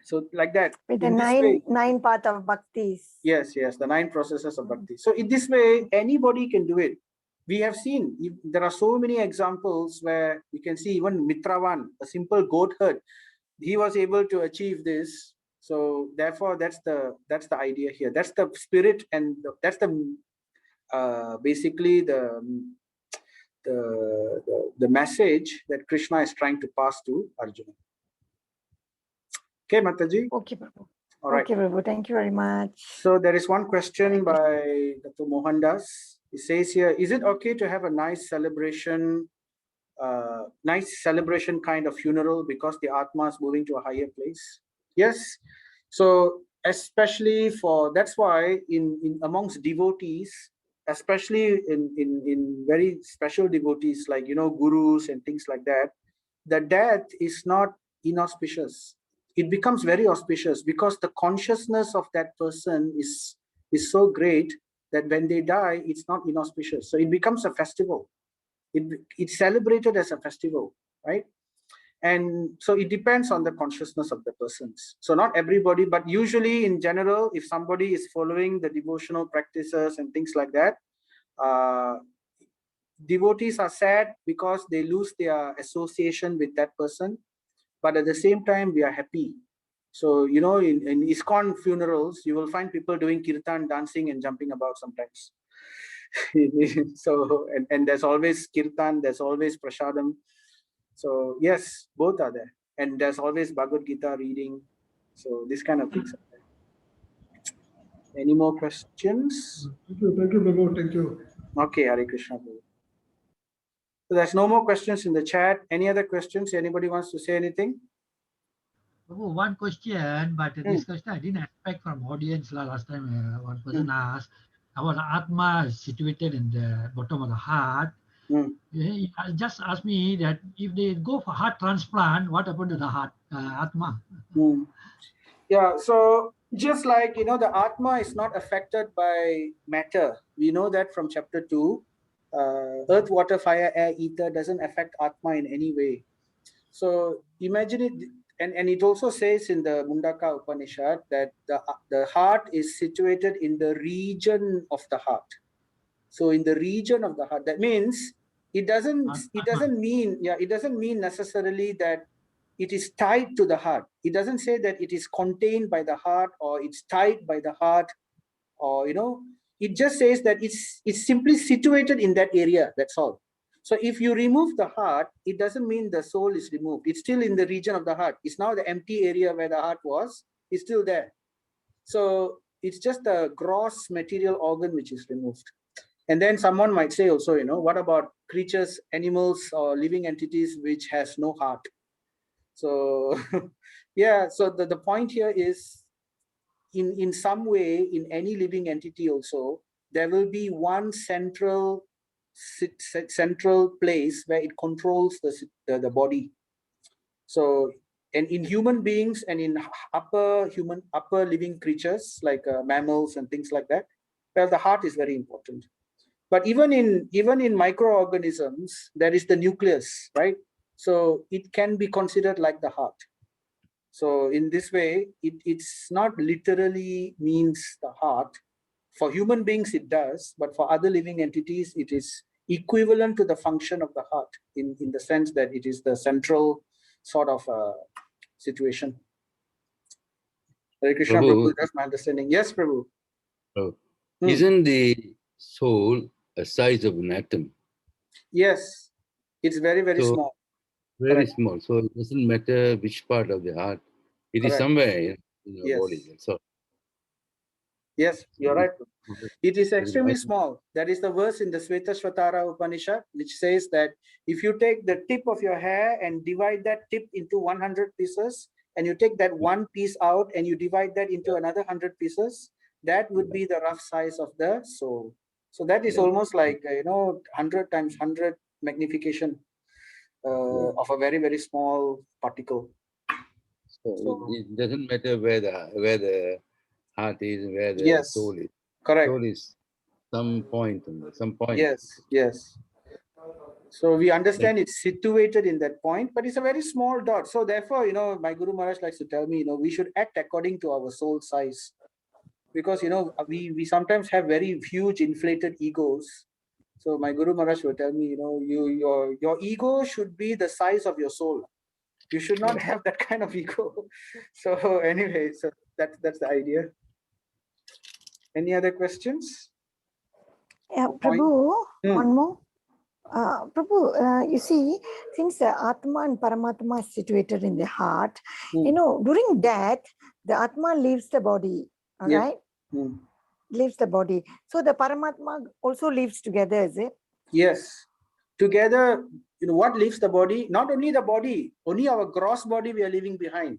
So like that.
With the nine path of bhaktis.
Yes, the 9 processes of bhakti. So in this way, anybody can do it. We have seen, there are so many examples where you can see even Mitravan, a simple goat herd, he was able to achieve this. So therefore, that's the idea here. That's the spirit, and that's the basically the message that Krishna is trying to pass to Arjuna. Okay, Mataji?
Okay, Prabhu.
All right.
Okay, Prabhu. Thank you very much.
So there is one question by Dr. Mohandas. He says here, is it okay to have a nice celebration kind of funeral because the Atma is moving to a higher place? Yes. So especially that's why in amongst devotees, especially in very special devotees like, you know, gurus and things like that, the death is not inauspicious. It becomes very auspicious because the consciousness of that person is so great that when they die, it's not inauspicious. So it becomes a festival. It's celebrated as a festival, right? And so it depends on the consciousness of the persons. So not everybody, but usually in general, if somebody is following the devotional practices and things like that, devotees are sad because they lose their association with that person. But at the same time, we are happy. So, you know, in ISKCON funerals, you will find people doing kirtan, dancing and jumping about sometimes. So, and there's always kirtan, there's always prasadam. So yes, both are there. And there's always Bhagavad Gita reading. So this kind of things are there. Any more questions?
Thank you, Prabhu. Thank you.
Okay, Hare Krishna. Prabhu. So there's no more questions in the chat. Any other questions? Anybody wants to say anything?
Oh, one question, but this question I didn't expect from audience last time. One person asked, our Atma is situated in the bottom of the heart. He just asked me that if they go for heart transplant, what happened to the heart, Atma?
Yeah, so just like, you know, the Atma is not affected by matter. We know that from chapter 2. Earth, water, fire, air, ether doesn't affect Atma in any way. So imagine it, and it also says in the Mundaka Upanishad that the heart is situated in the region of the heart. So in the region of the heart, that means it doesn't mean necessarily that it is tied to the heart. It doesn't say that it is contained by the heart or it's tied by the heart, or you know, it just says that it's simply situated in that area. That's all. So if you remove the heart, it doesn't mean the soul is removed. It's still in the region of the heart. It's now the empty area where the heart was. It's still there. So it's just a gross material organ which is removed. And then someone might say also, you know, what about creatures, animals, or living entities which has no heart? So yeah, so the point here is in some way, in any living entity also, there will be one central place where it controls the body. So, and in human beings and in upper living creatures like mammals and things like that, well, the heart is very important. But even in microorganisms, there is the nucleus, right? So it can be considered like the heart. So in this way, it's not literally means the heart. For human beings, it does, but for other living entities, it is equivalent to the function of the heart in the sense that it is the central sort of situation. Hare Krishna, Prabhu, that's my understanding. Yes, Prabhu.
Isn't the soul a size of an atom?
Yes, it's very, very small.
Very small. So it doesn't matter which part of the heart. It is somewhere in your body. That's all.
Yes, you're right. It is extremely small. That is the verse in the Svetashvatara Upanishad, which says that if you take the tip of your hair and divide that tip into 100 pieces, and you take that one piece out and you divide that into another 100 pieces, that would be the rough size of the soul. So that is almost like, 100 times 100 magnification of a very, very small particle.
So it doesn't matter where the heart is, where the soul is.
Correct.
Soul is some point.
Yes. So we understand it's situated in that point, but it's a very small dot. So therefore, my Guru Maharaj likes to tell me, we should act according to our soul size. Because, we sometimes have very huge inflated egos. So my Guru Maharaj will tell me, your ego should be the size of your soul. You should not have that kind of ego. So anyway, so that's the idea. Any other questions?
Yeah, Prabhu, one more. Prabhu, you see, since the Atma and Paramatma is situated in the heart, during death, the Atma leaves the body, all right? Leaves the body. So the Paramatma also lives together, is it?
Yes. Together, what leaves the body? Not only the body, only our gross body we are leaving behind.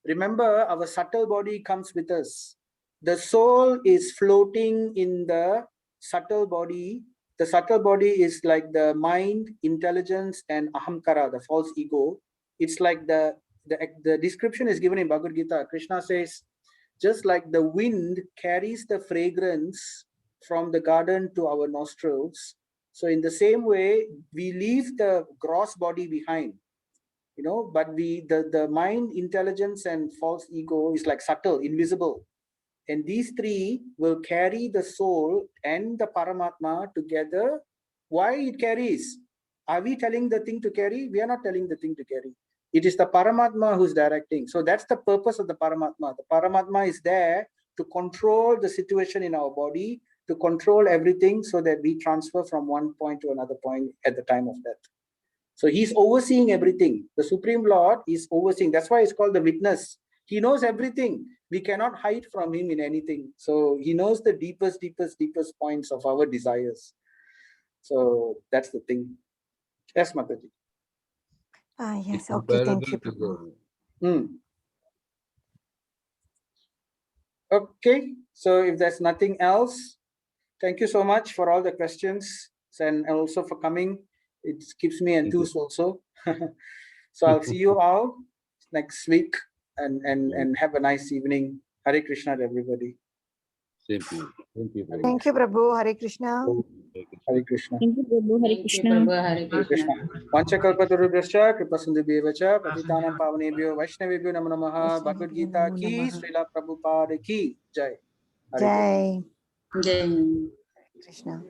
Remember, our subtle body comes with us. The soul is floating in the subtle body. The subtle body is like the mind, intelligence, and ahamkara, the false ego. It's like the description is given in Bhagavad Gita. Krishna says, just like the wind carries the fragrance from the garden to our nostrils, so in the same way, we leave the gross body behind. you know, but the mind, intelligence, and false ego is like subtle, invisible. And these three will carry the soul and the Paramatma together. Why it carries? Are we telling the thing to carry? We are not telling the thing to carry. It is the Paramatma who's directing. So that's the purpose of the Paramatma. The Paramatma is there to control the situation in our body, to control everything so that we transfer from one point to another point at the time of death. So he's overseeing everything. The Supreme Lord is overseeing. That's why it's called the witness. He knows everything. We cannot hide from him in anything. So he knows the deepest points of our desires. So that's the thing. Yes, Mataji.
Yes, okay, thank you, Prabhu.
Okay, so if there's nothing else, thank you so much for all the questions and also for coming. It keeps me enthused also. So I'll see you all next week and have a nice evening. Hare Krishna to everybody.
Same to you. Thank you very
Thank you, Prabhu. Hare Krishna.
Hare Krishna.
Thank you, Prabhu. Hare Krishna.
Hare Krishna. Vanchakalpatarubhyascha kripasindhubhyeva patitanam pavanebhyo Vaishnavebhyo namo namaha. Bhagavad Gita ki, Srila Prabhupada ki. Jai. Hare Krishna.
Jai.
Jai.
Krishna.